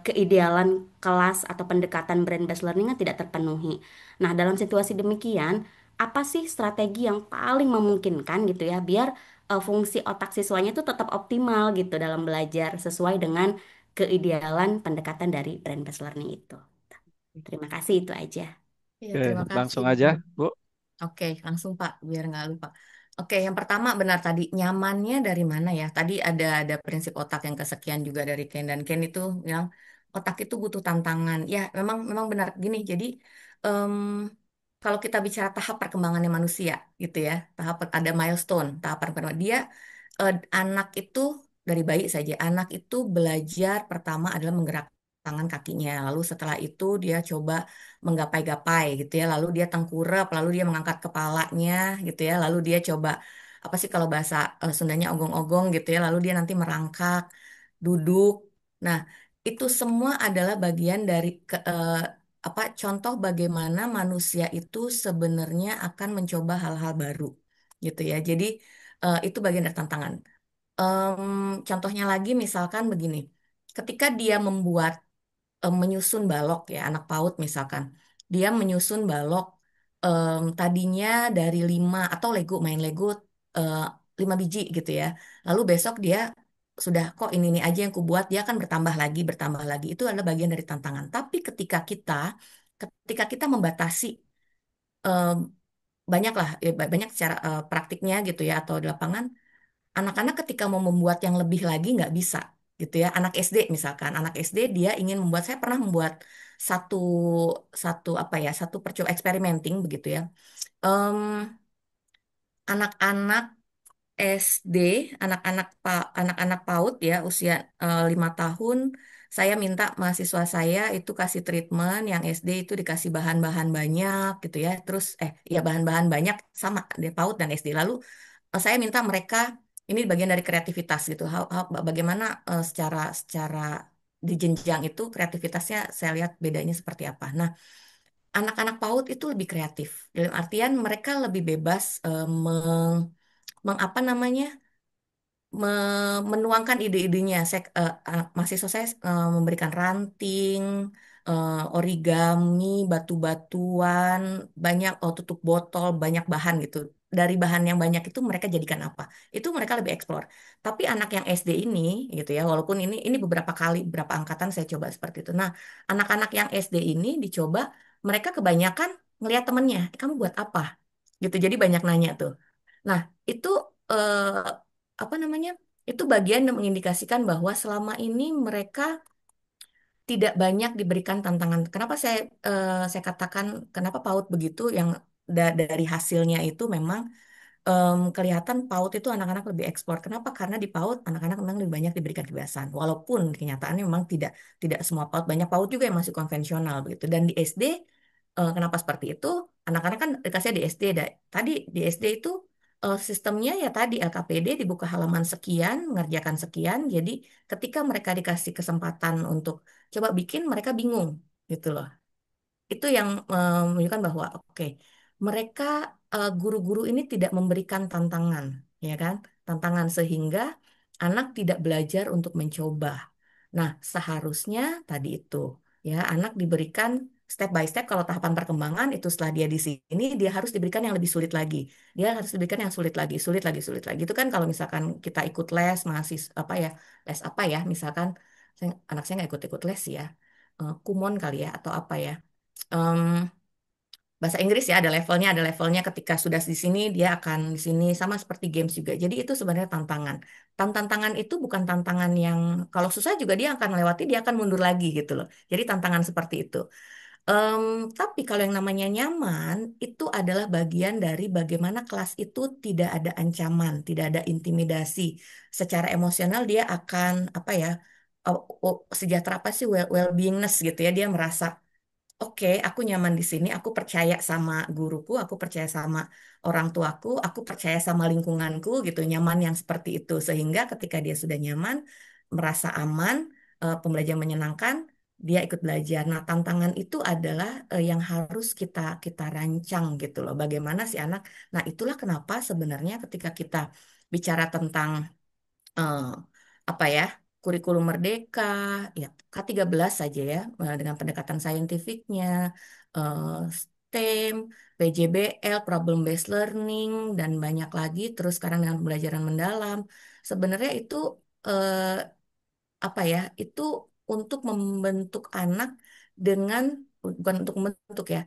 keidealan kelas atau pendekatan brand based learning kan tidak terpenuhi. Nah, dalam situasi demikian, apa sih strategi yang paling memungkinkan gitu ya, biar fungsi otak siswanya itu tetap optimal gitu dalam belajar sesuai dengan keidealan pendekatan dari brand based learning itu. Terima kasih, itu aja. Iya, Oke, terima kasih. langsung aja, Bu. Oke, langsung Pak, biar nggak lupa. Oke, yang pertama benar tadi nyamannya dari mana ya? Tadi ada prinsip otak yang kesekian juga dari Ken, dan Ken itu bilang otak itu butuh tantangan. Ya, memang memang benar gini. Jadi em, kalau kita bicara tahap perkembangannya manusia gitu ya, ada milestone, tahap perkembangan dia anak itu dari bayi saja. Anak itu belajar pertama adalah menggerakkan tangan kakinya. Lalu setelah itu dia coba menggapai-gapai gitu ya. Lalu dia tengkurap, lalu dia mengangkat kepalanya gitu ya. Lalu dia coba apa sih kalau bahasa Sundanya ogong-ogong gitu ya. Lalu dia nanti merangkak, duduk. Nah, itu semua adalah bagian dari apa contoh bagaimana manusia itu sebenarnya akan mencoba hal-hal baru gitu ya. Jadi itu bagian dari tantangan. Contohnya lagi misalkan begini, ketika dia menyusun balok ya anak PAUD misalkan, dia menyusun balok tadinya dari 5 atau main Lego eh, 5 biji gitu ya, lalu besok dia sudah kok ini aja yang kubuat, dia akan bertambah lagi, itu adalah bagian dari tantangan. Tapi ketika kita membatasi em, banyak lah banyak secara praktiknya gitu ya atau di lapangan, anak-anak ketika mau membuat yang lebih lagi nggak bisa gitu ya. Anak SD misalkan, anak SD dia ingin membuat, saya pernah membuat satu satu apa ya, satu percoba experimenting begitu ya. Em, Anak-anak SD, anak-anak PAUD ya usia 5 tahun, saya minta mahasiswa saya itu kasih treatment, yang SD itu dikasih bahan-bahan banyak gitu ya. Terus ya bahan-bahan banyak sama di PAUD dan SD. Lalu saya minta mereka, ini bagian dari kreativitas gitu. Bagaimana secara secara di jenjang itu kreativitasnya saya lihat bedanya seperti apa. Nah, anak-anak PAUD itu lebih kreatif. Dalam artian mereka lebih bebas apa namanya? Menuangkan ide-idenya. Mahasiswa saya memberikan ranting, origami, batu-batuan, banyak tutup botol, banyak bahan gitu. Dari bahan yang banyak itu mereka jadikan apa? Itu mereka lebih eksplor. Tapi anak yang SD ini, gitu ya, walaupun ini beberapa kali, beberapa angkatan saya coba seperti itu. Nah, anak-anak yang SD ini dicoba, mereka kebanyakan ngelihat temennya, kamu buat apa? Gitu. Jadi banyak nanya tuh. Nah, itu apa namanya? Itu bagian yang mengindikasikan bahwa selama ini mereka tidak banyak diberikan tantangan. Kenapa saya katakan kenapa PAUD begitu, yang dari hasilnya itu memang kelihatan PAUD itu anak-anak lebih eksplor. Kenapa? Karena di PAUD anak-anak memang lebih banyak diberikan kebebasan. Walaupun kenyataannya memang tidak tidak semua PAUD, banyak PAUD juga yang masih konvensional begitu. Dan di SD kenapa seperti itu? Anak-anak kan dikasih di SD. Tadi di SD itu sistemnya ya tadi LKPD dibuka halaman sekian, mengerjakan sekian. Jadi ketika mereka dikasih kesempatan untuk coba bikin, mereka bingung gitu loh. Itu yang menunjukkan bahwa oke, mereka guru-guru ini tidak memberikan tantangan, ya kan? Tantangan sehingga anak tidak belajar untuk mencoba. Nah, seharusnya tadi itu ya anak diberikan step by step, kalau tahapan perkembangan itu setelah dia di sini dia harus diberikan yang lebih sulit lagi. Dia harus diberikan yang sulit lagi, sulit lagi, sulit lagi. Itu kan kalau misalkan kita ikut les mahasiswa apa ya, les apa ya, misalkan anak saya nggak ikut-ikut les ya. Kumon kali ya atau apa ya, em, bahasa Inggris ya, ada levelnya ketika sudah di sini dia akan di sini, sama seperti games juga. Jadi itu sebenarnya tantangan. Tantangan itu bukan tantangan yang kalau susah juga dia akan melewati, dia akan mundur lagi gitu loh. Jadi tantangan seperti itu. Em, tapi kalau yang namanya nyaman itu adalah bagian dari bagaimana kelas itu tidak ada ancaman, tidak ada intimidasi. Secara emosional dia akan apa ya? Sejahtera apa sih, well-beingness gitu ya. Dia merasa oke, aku nyaman di sini, aku percaya sama guruku, aku percaya sama orang tuaku, aku percaya sama lingkunganku gitu, nyaman yang seperti itu. Sehingga ketika dia sudah nyaman, merasa aman, pembelajaran menyenangkan, dia ikut belajar. Nah, tantangan itu adalah yang harus kita kita rancang gitu loh. Bagaimana si anak. Nah, itulah kenapa sebenarnya ketika kita bicara tentang eh, apa ya, kurikulum merdeka, ya K13 saja ya, dengan pendekatan saintifiknya, eh, STEM, PJBL, problem based learning, dan banyak lagi. Terus sekarang dengan pembelajaran mendalam, sebenarnya itu eh, apa ya, itu untuk membentuk anak dengan, bukan untuk membentuk ya,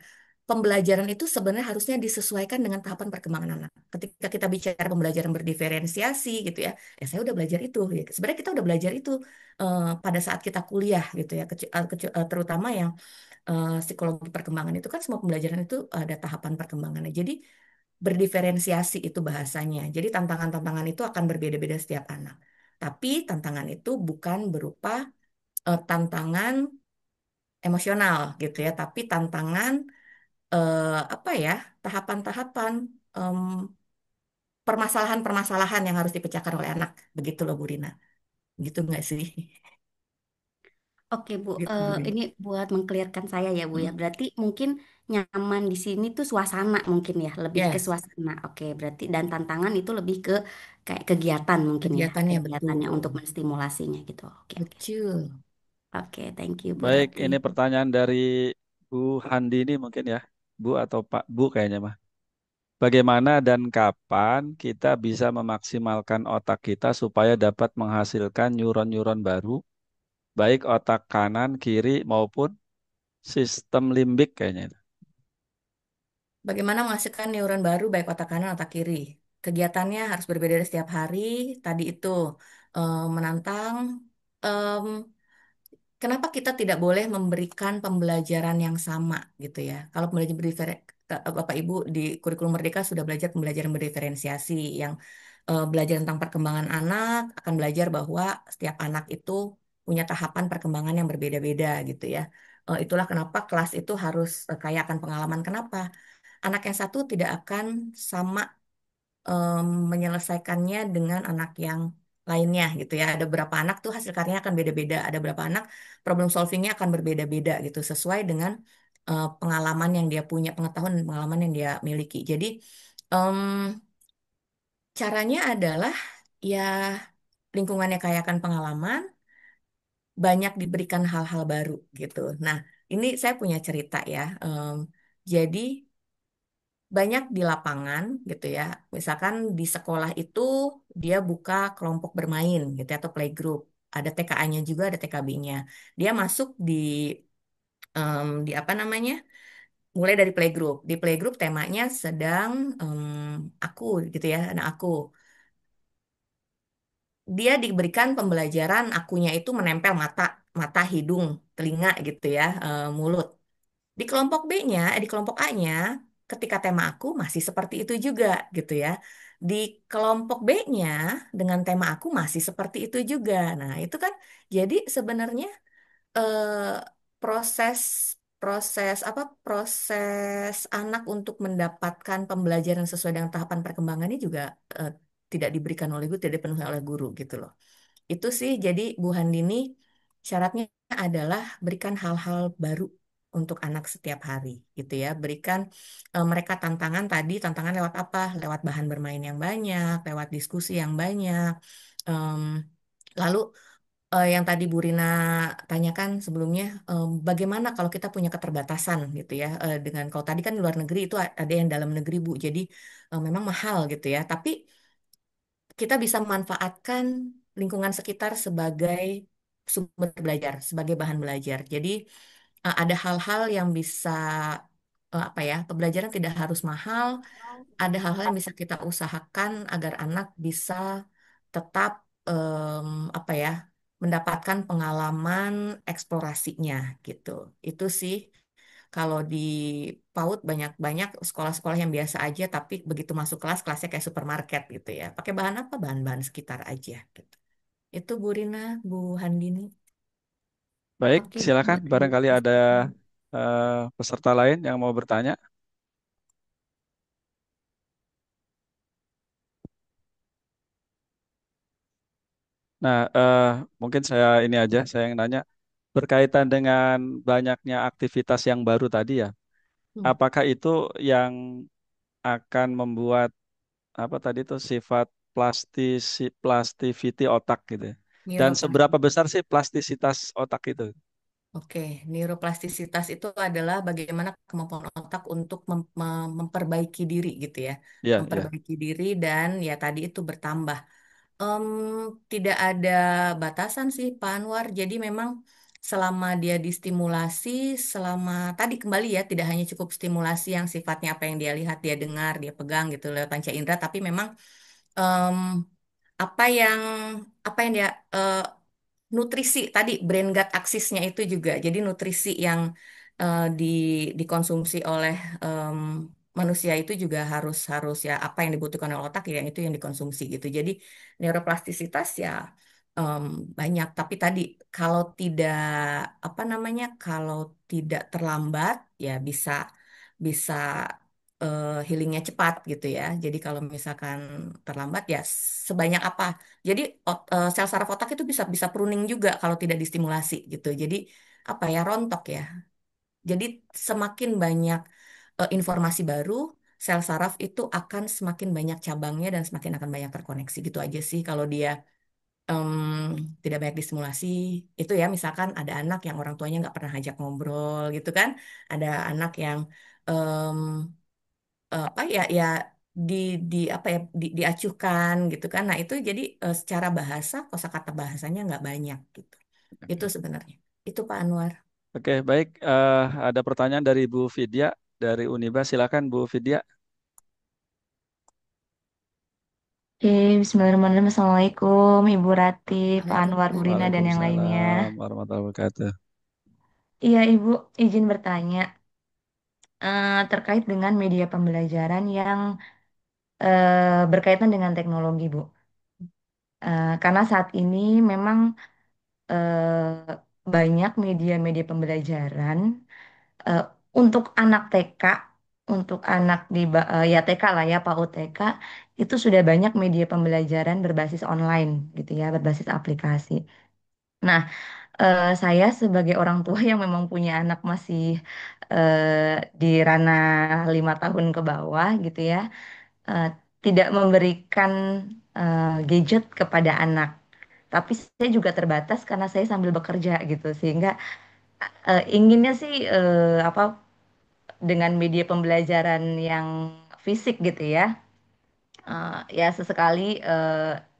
pembelajaran itu sebenarnya harusnya disesuaikan dengan tahapan perkembangan anak. Ketika kita bicara pembelajaran berdiferensiasi gitu ya, saya udah belajar itu. Ya. Sebenarnya kita udah belajar itu pada saat kita kuliah gitu ya, terutama yang psikologi perkembangan itu kan semua pembelajaran itu ada tahapan perkembangannya. Jadi berdiferensiasi itu bahasanya. Jadi tantangan-tantangan itu akan berbeda-beda setiap anak. Tapi tantangan itu bukan berupa tantangan emosional gitu ya, tapi tantangan apa ya, tahapan-tahapan em, permasalahan-permasalahan yang harus dipecahkan oleh anak. Begitu loh Bu Rina. Gitu nggak sih? Oke Bu, Gitu Bu Rina. ini buat mengklirkan saya ya Bu ya. Mm. Berarti mungkin nyaman di sini tuh suasana mungkin ya, lebih ke Yes, suasana. Oke, berarti dan tantangan itu lebih ke kayak kegiatan mungkin ya, kegiatannya kegiatannya betul. untuk menstimulasinya gitu. Oke, oke. Betul. Oke, thank you Bu Baik, Rati. ini pertanyaan dari Bu Handi ini mungkin ya. Bu atau Pak Bu kayaknya mah. Bagaimana dan kapan kita bisa memaksimalkan otak kita supaya dapat menghasilkan neuron-neuron baru, baik otak kanan, kiri maupun sistem limbik kayaknya itu. Bagaimana menghasilkan neuron baru baik otak kanan otak kiri? Kegiatannya harus berbeda setiap hari. Tadi itu menantang. em, Kenapa kita tidak boleh memberikan pembelajaran yang sama gitu ya? Kalau pembelajaran Bapak Ibu di kurikulum Merdeka sudah belajar pembelajaran berdiferensiasi yang belajar tentang perkembangan anak, akan belajar bahwa setiap anak itu punya tahapan perkembangan yang berbeda-beda gitu ya. Itulah kenapa kelas itu harus kaya akan pengalaman. Kenapa? Anak yang satu tidak akan sama menyelesaikannya dengan anak yang lainnya gitu ya. Ada beberapa anak tuh hasil karyanya akan beda-beda. Ada beberapa anak problem solvingnya akan berbeda-beda gitu sesuai dengan pengalaman yang dia punya, pengetahuan dan pengalaman yang dia miliki. Jadi em, caranya adalah ya lingkungannya kaya akan pengalaman, banyak diberikan hal-hal baru gitu. Nah, ini saya punya cerita ya. Jadi banyak di lapangan gitu ya. Misalkan di sekolah itu dia buka kelompok bermain gitu ya, atau playgroup. Ada TKA-nya juga, ada TKB-nya. Dia masuk di apa namanya? Mulai dari playgroup. Di playgroup temanya sedang aku gitu ya, anak aku. Dia diberikan pembelajaran akunya itu menempel mata, mata, hidung, telinga gitu ya, mulut. Di kelompok A-nya, ketika tema aku masih seperti itu juga gitu ya. Di kelompok B-nya dengan tema aku masih seperti itu juga. Nah, itu kan jadi sebenarnya eh, proses proses anak untuk mendapatkan pembelajaran sesuai dengan tahapan perkembangannya juga eh, tidak diberikan oleh guru, tidak dipenuhi oleh guru gitu loh. Itu sih, jadi Bu Handini syaratnya adalah berikan hal-hal baru untuk anak setiap hari gitu ya. Berikan mereka tantangan tadi, tantangan lewat apa? Lewat bahan bermain yang banyak, lewat diskusi yang banyak. Em, lalu yang tadi Bu Rina tanyakan sebelumnya, bagaimana kalau kita punya keterbatasan gitu ya, dengan kalau tadi kan luar negeri itu ada yang dalam negeri Bu, jadi memang mahal gitu ya. Tapi kita bisa memanfaatkan lingkungan sekitar sebagai sumber belajar, sebagai bahan belajar. Jadi ada hal-hal yang bisa apa ya, pembelajaran tidak harus mahal, ada hal-hal yang bisa kita usahakan agar anak bisa tetap apa ya, mendapatkan pengalaman eksplorasinya gitu. Itu sih kalau di PAUD banyak-banyak sekolah-sekolah yang biasa aja, tapi begitu masuk kelas, kelasnya kayak supermarket gitu ya. Pakai bahan apa? Bahan-bahan sekitar aja gitu. Itu Bu Rina, Bu Handini. Baik, Oke Bu, silakan. terima Barangkali ada kasih. peserta lain yang mau bertanya. Nah, mungkin saya ini aja, saya yang nanya berkaitan dengan banyaknya aktivitas yang baru tadi ya. Hmm. Apakah itu yang akan membuat apa tadi itu sifat plasticity otak gitu ya? Dan seberapa Neuroplastik. besar sih plastisitas otak itu? Oke, neuroplastisitas itu adalah bagaimana kemampuan otak untuk memperbaiki diri gitu ya. Ya, ya. Memperbaiki diri dan ya tadi itu bertambah. Em, Tidak ada batasan sih Pak Anwar. Jadi memang selama dia distimulasi, selama tadi kembali ya tidak hanya cukup stimulasi yang sifatnya apa yang dia lihat, dia dengar, dia pegang gitu lewat panca indera, tapi memang em, apa yang dia nutrisi tadi brain gut axisnya itu juga. Jadi nutrisi yang di dikonsumsi oleh em, manusia itu juga harus harus ya apa yang dibutuhkan oleh otak ya itu yang dikonsumsi gitu. Jadi neuroplastisitas ya em, banyak. Tapi tadi kalau tidak apa namanya kalau tidak terlambat ya bisa bisa healingnya cepat gitu ya. Jadi kalau misalkan terlambat ya sebanyak apa jadi sel saraf otak itu bisa bisa pruning juga kalau tidak distimulasi gitu. Jadi apa ya rontok ya. Jadi semakin banyak informasi baru, sel saraf itu akan semakin banyak cabangnya dan semakin akan banyak terkoneksi gitu aja sih kalau dia tidak banyak distimulasi itu ya misalkan ada anak yang orang tuanya nggak pernah ajak ngobrol gitu kan, ada anak yang em, apa ya ya di apa ya diacuhkan gitu kan. Nah, itu jadi secara bahasa kosakata bahasanya nggak banyak gitu. Itu Oke. sebenarnya. Itu Pak Anwar. Oke, baik. Ada pertanyaan dari Bu Vidya dari Uniba. Silakan Bu Vidya. Oke, Bismillahirrahmanirrahim. Assalamualaikum, Ibu Rati, Pak Anwar, Bu Rina, dan yang Waalaikumsalam. lainnya. Waalaikumsalam warahmatullahi wabarakatuh. Iya, Ibu, izin bertanya terkait dengan media pembelajaran yang berkaitan dengan teknologi, Bu. Karena saat ini memang banyak media-media pembelajaran eh, untuk anak TK, untuk anak ya TK lah ya, PAUD TK, itu sudah banyak media pembelajaran berbasis online gitu ya, berbasis aplikasi. Nah, saya sebagai orang tua yang memang punya anak masih di ranah 5 tahun ke bawah gitu ya, eh, tidak memberikan gadget kepada anak. Tapi saya juga terbatas karena saya sambil bekerja gitu, sehingga inginnya sih apa dengan media pembelajaran yang fisik gitu ya, ya sesekali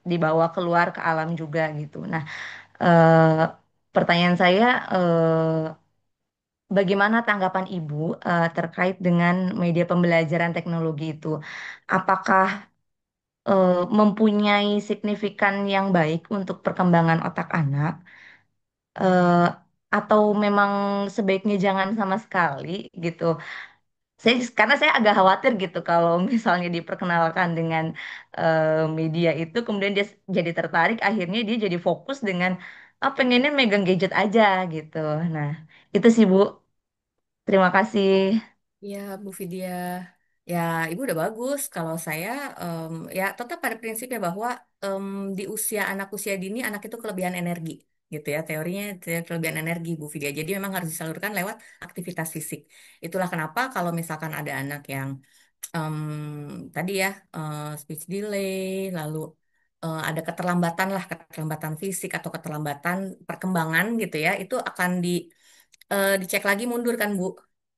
dibawa keluar ke alam juga gitu. Nah, eh, pertanyaan saya, bagaimana tanggapan Ibu terkait dengan media pembelajaran teknologi itu? Apakah mempunyai signifikan yang baik untuk perkembangan otak anak, eh, atau memang sebaiknya jangan sama sekali gitu? Karena saya agak khawatir gitu kalau misalnya diperkenalkan dengan media itu, kemudian dia jadi tertarik, akhirnya dia jadi fokus dengan pengennya megang gadget aja gitu. Nah, itu sih Bu. Terima kasih. Ya, Bu Vidya. Ya, Ibu udah bagus. Kalau saya, ya tetap pada prinsipnya bahwa em, di usia anak usia dini, anak itu kelebihan energi. Gitu ya, teorinya kelebihan energi, Bu Vidya. Jadi memang harus disalurkan lewat aktivitas fisik. Itulah kenapa kalau misalkan ada anak yang tadi ya, speech delay, lalu ada keterlambatan lah, keterlambatan fisik atau keterlambatan perkembangan gitu ya, itu akan dicek lagi mundur kan Bu,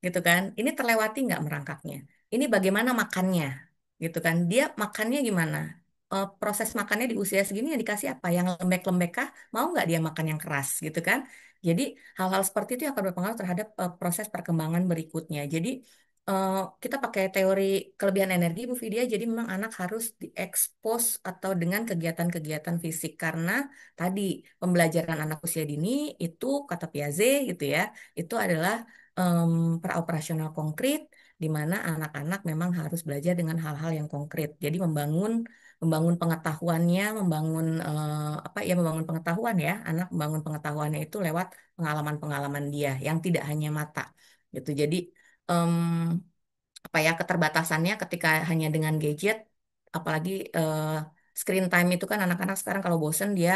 gitu kan. Ini terlewati nggak merangkaknya? Ini bagaimana makannya, gitu kan? Dia makannya gimana? Proses makannya di usia segini yang dikasih apa? Yang lembek-lembek kah? Mau nggak dia makan yang keras, gitu kan? Jadi hal-hal seperti itu yang akan berpengaruh terhadap proses perkembangan berikutnya. Jadi eh, kita pakai teori kelebihan energi Bu Vidya. Jadi memang anak harus diekspos atau dengan kegiatan-kegiatan fisik karena tadi pembelajaran anak usia dini itu kata Piaget gitu ya itu adalah praoperasional konkret di mana anak-anak memang harus belajar dengan hal-hal yang konkret. Jadi membangun membangun pengetahuannya, membangun apa ya membangun pengetahuan ya. Anak membangun pengetahuannya itu lewat pengalaman-pengalaman dia yang tidak hanya mata gitu. Jadi em, apa ya keterbatasannya ketika hanya dengan gadget apalagi screen time itu kan anak-anak sekarang kalau bosen dia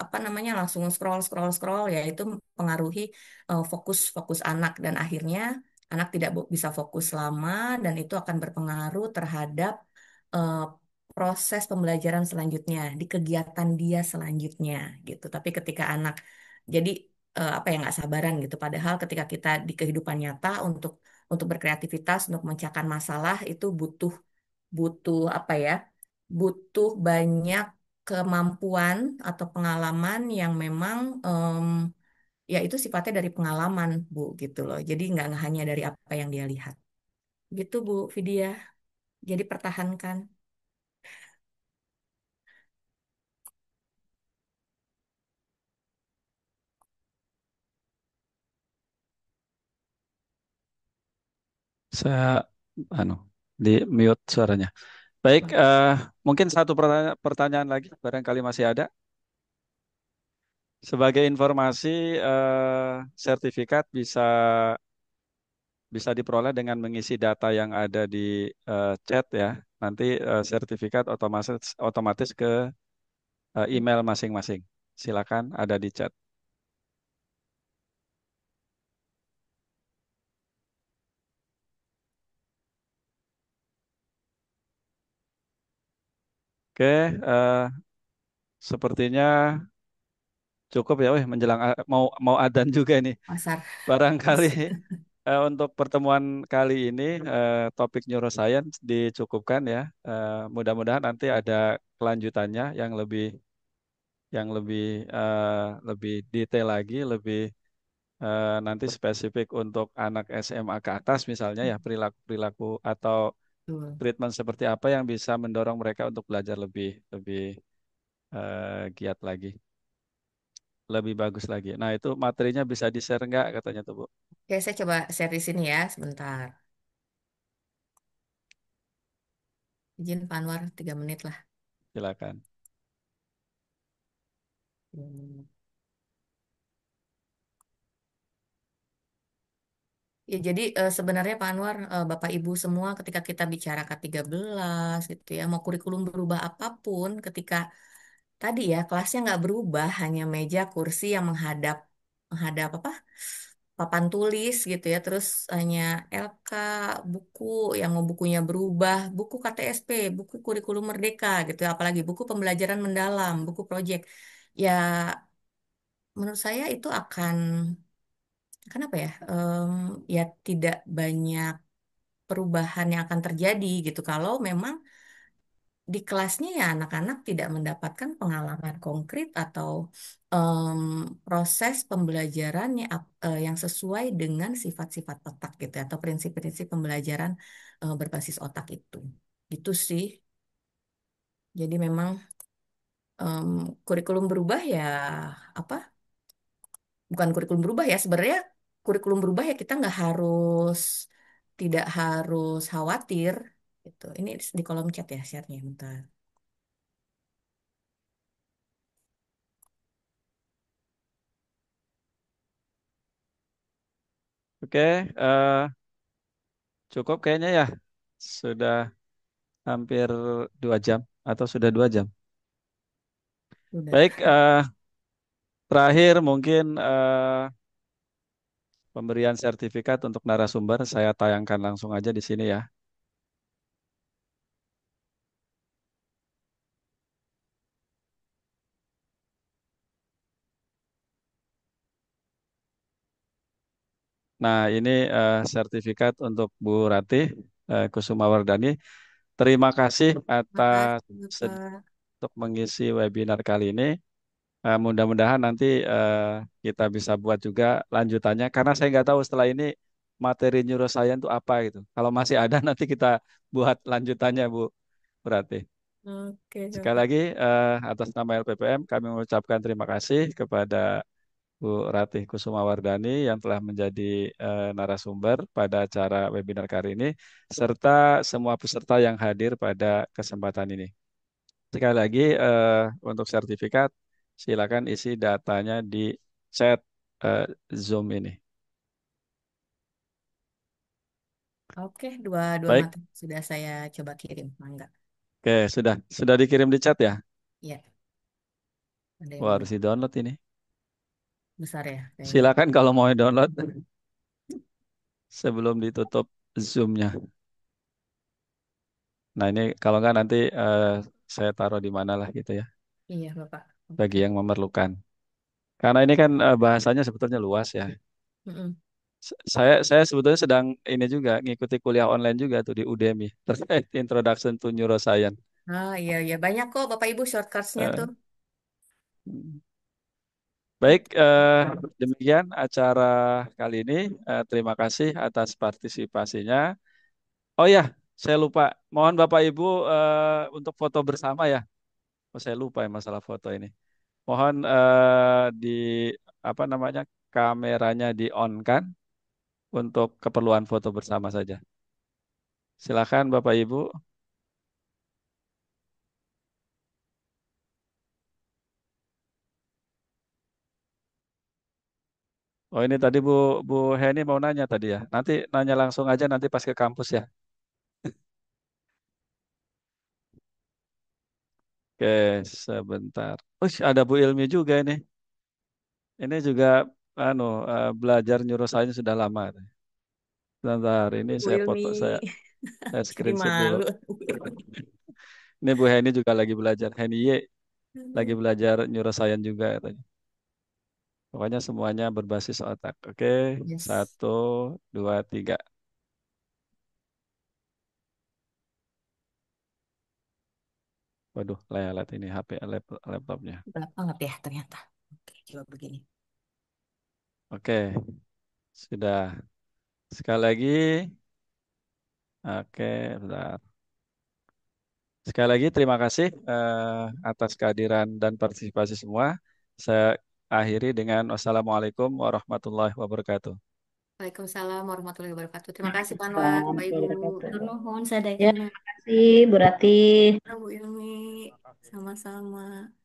apa namanya langsung scroll scroll scroll ya itu mempengaruhi fokus fokus anak dan akhirnya anak tidak bisa fokus lama dan itu akan berpengaruh terhadap eh, proses pembelajaran selanjutnya di kegiatan dia selanjutnya gitu. Tapi ketika anak jadi apa ya nggak sabaran gitu. Padahal ketika kita di kehidupan nyata untuk berkreativitas, untuk memecahkan masalah itu butuh butuh apa ya? Butuh banyak kemampuan atau pengalaman yang memang ya itu sifatnya dari pengalaman Bu gitu loh. Jadi nggak hanya dari apa yang dia lihat. Gitu Bu Vidya. Jadi pertahankan. Saya anu di mute suaranya. Baik, mungkin satu pertanyaan lagi, barangkali masih ada. Sebagai informasi, sertifikat bisa bisa diperoleh dengan mengisi data yang ada di chat ya. Nanti sertifikat otomatis otomatis ke email masing-masing. Silakan ada di chat. Oke, sepertinya cukup ya, weh, menjelang mau mau adzan juga ini. Pasar. Barangkali Yes. untuk pertemuan kali ini topik neuroscience dicukupkan ya. Mudah-mudahan nanti ada kelanjutannya yang lebih detail lagi, lebih nanti spesifik untuk anak SMA ke atas misalnya ya perilaku-perilaku atau Betul. treatment seperti apa yang bisa mendorong mereka untuk belajar lebih lebih giat lagi, lebih bagus lagi. Nah, itu materinya bisa di-share nggak katanya tuh, Bu? Oke, saya coba share di sini ya sebentar. Izin Pak Anwar 3 menit lah. Silakan. Hmm. Ya, jadi sebenarnya Pak Anwar, Bapak Ibu semua ketika kita bicara K13 gitu ya, mau kurikulum berubah apapun, ketika tadi ya kelasnya nggak berubah, hanya meja, kursi yang menghadap menghadap apa? Papan tulis gitu ya, terus hanya LK, buku yang mau bukunya berubah, buku KTSP, buku kurikulum merdeka gitu ya, apalagi buku pembelajaran mendalam, buku proyek. Ya, menurut saya itu akan kenapa ya? Ya tidak banyak perubahan yang akan terjadi gitu kalau memang di kelasnya ya anak-anak tidak mendapatkan pengalaman konkret atau em, proses pembelajaran yang sesuai dengan sifat-sifat otak gitu ya, atau prinsip-prinsip pembelajaran berbasis otak itu. Gitu sih. Jadi memang em, kurikulum berubah ya apa? Bukan kurikulum berubah ya sebenarnya kurikulum berubah ya kita nggak harus tidak harus khawatir gitu. Ini di kolom chat ya share-nya bentar. Oke, cukup kayaknya ya. Sudah hampir 2 jam atau sudah 2 jam. Udah. Baik, terakhir mungkin pemberian sertifikat untuk narasumber saya tayangkan langsung aja di sini ya. Nah, ini sertifikat untuk Bu Ratih Kusuma Wardani. Terima kasih atas Makasih sedi- Bapak. untuk mengisi webinar kali ini. Mudah-mudahan nanti kita bisa buat juga lanjutannya karena saya nggak tahu setelah ini materi neuroscience itu apa gitu. Kalau masih ada nanti kita buat lanjutannya Bu Berarti. Oke, Sekali Bapak. lagi atas nama LPPM kami mengucapkan terima kasih kepada Bu Ratih Kusuma Wardani yang telah menjadi narasumber pada acara webinar kali ini serta semua peserta yang hadir pada kesempatan ini. Sekali lagi untuk sertifikat silakan isi datanya di chat eh, Zoom ini. Oke, dua Baik, materi sudah saya coba kirim, Mangga. oke sudah dikirim di chat ya. Ya. Ada yang Wah, lebih harus di-download ini. besar ya kayaknya. Silakan kalau mau download sebelum ditutup Zoom-nya. Nah, ini kalau nggak nanti saya taruh di mana lah gitu ya, Iya, Bapak. bagi Oke. yang memerlukan. Karena ini kan bahasanya sebetulnya luas ya. Mm-mm. Saya sebetulnya sedang ini juga ngikuti kuliah online juga tuh di Udemy terkait Introduction to Neuroscience. Ah, iya, iya. Banyak kok Bapak Ibu shortcuts-nya tuh. Eh, Baik, demikian acara kali ini. Terima kasih atas partisipasinya. Oh ya, saya lupa. Mohon Bapak Ibu untuk foto bersama ya. Oh, saya lupa ya masalah foto ini. Mohon di apa namanya kameranya di on kan untuk keperluan foto bersama saja. Silakan Bapak Ibu. Oh ini tadi Bu Heni mau nanya tadi ya. Nanti nanya langsung aja nanti pas ke kampus ya. Oke, sebentar. Ada Bu Ilmi juga ini. Ini juga anu belajar neuroscience sudah lama. Sebentar, ini Bu saya Ilmi. foto saya Jadi screenshot dulu. malu. Bu Ilmi. Ini Bu Heni juga lagi belajar. Heni Y lagi belajar neuroscience juga katanya. Pokoknya semuanya berbasis otak. Oke, Yes. satu, dua, tiga. Waduh, lelet ini HP laptopnya. Berat banget ya ternyata. Oke, coba begini. Oke, sudah. Sekali lagi. Oke, bentar. Sekali lagi terima kasih atas kehadiran dan partisipasi semua. Saya akhiri dengan wassalamualaikum warahmatullahi wabarakatuh. Waalaikumsalam warahmatullahi wabarakatuh. Terima kasih Pak Anwar, Waalaikumsalam Bapak Ibu. warahmatullahi wabarakatuh. Tur nuhun Ya, sadayana. terima kasih Bu Rati. Bu Ilmi. Sama-sama.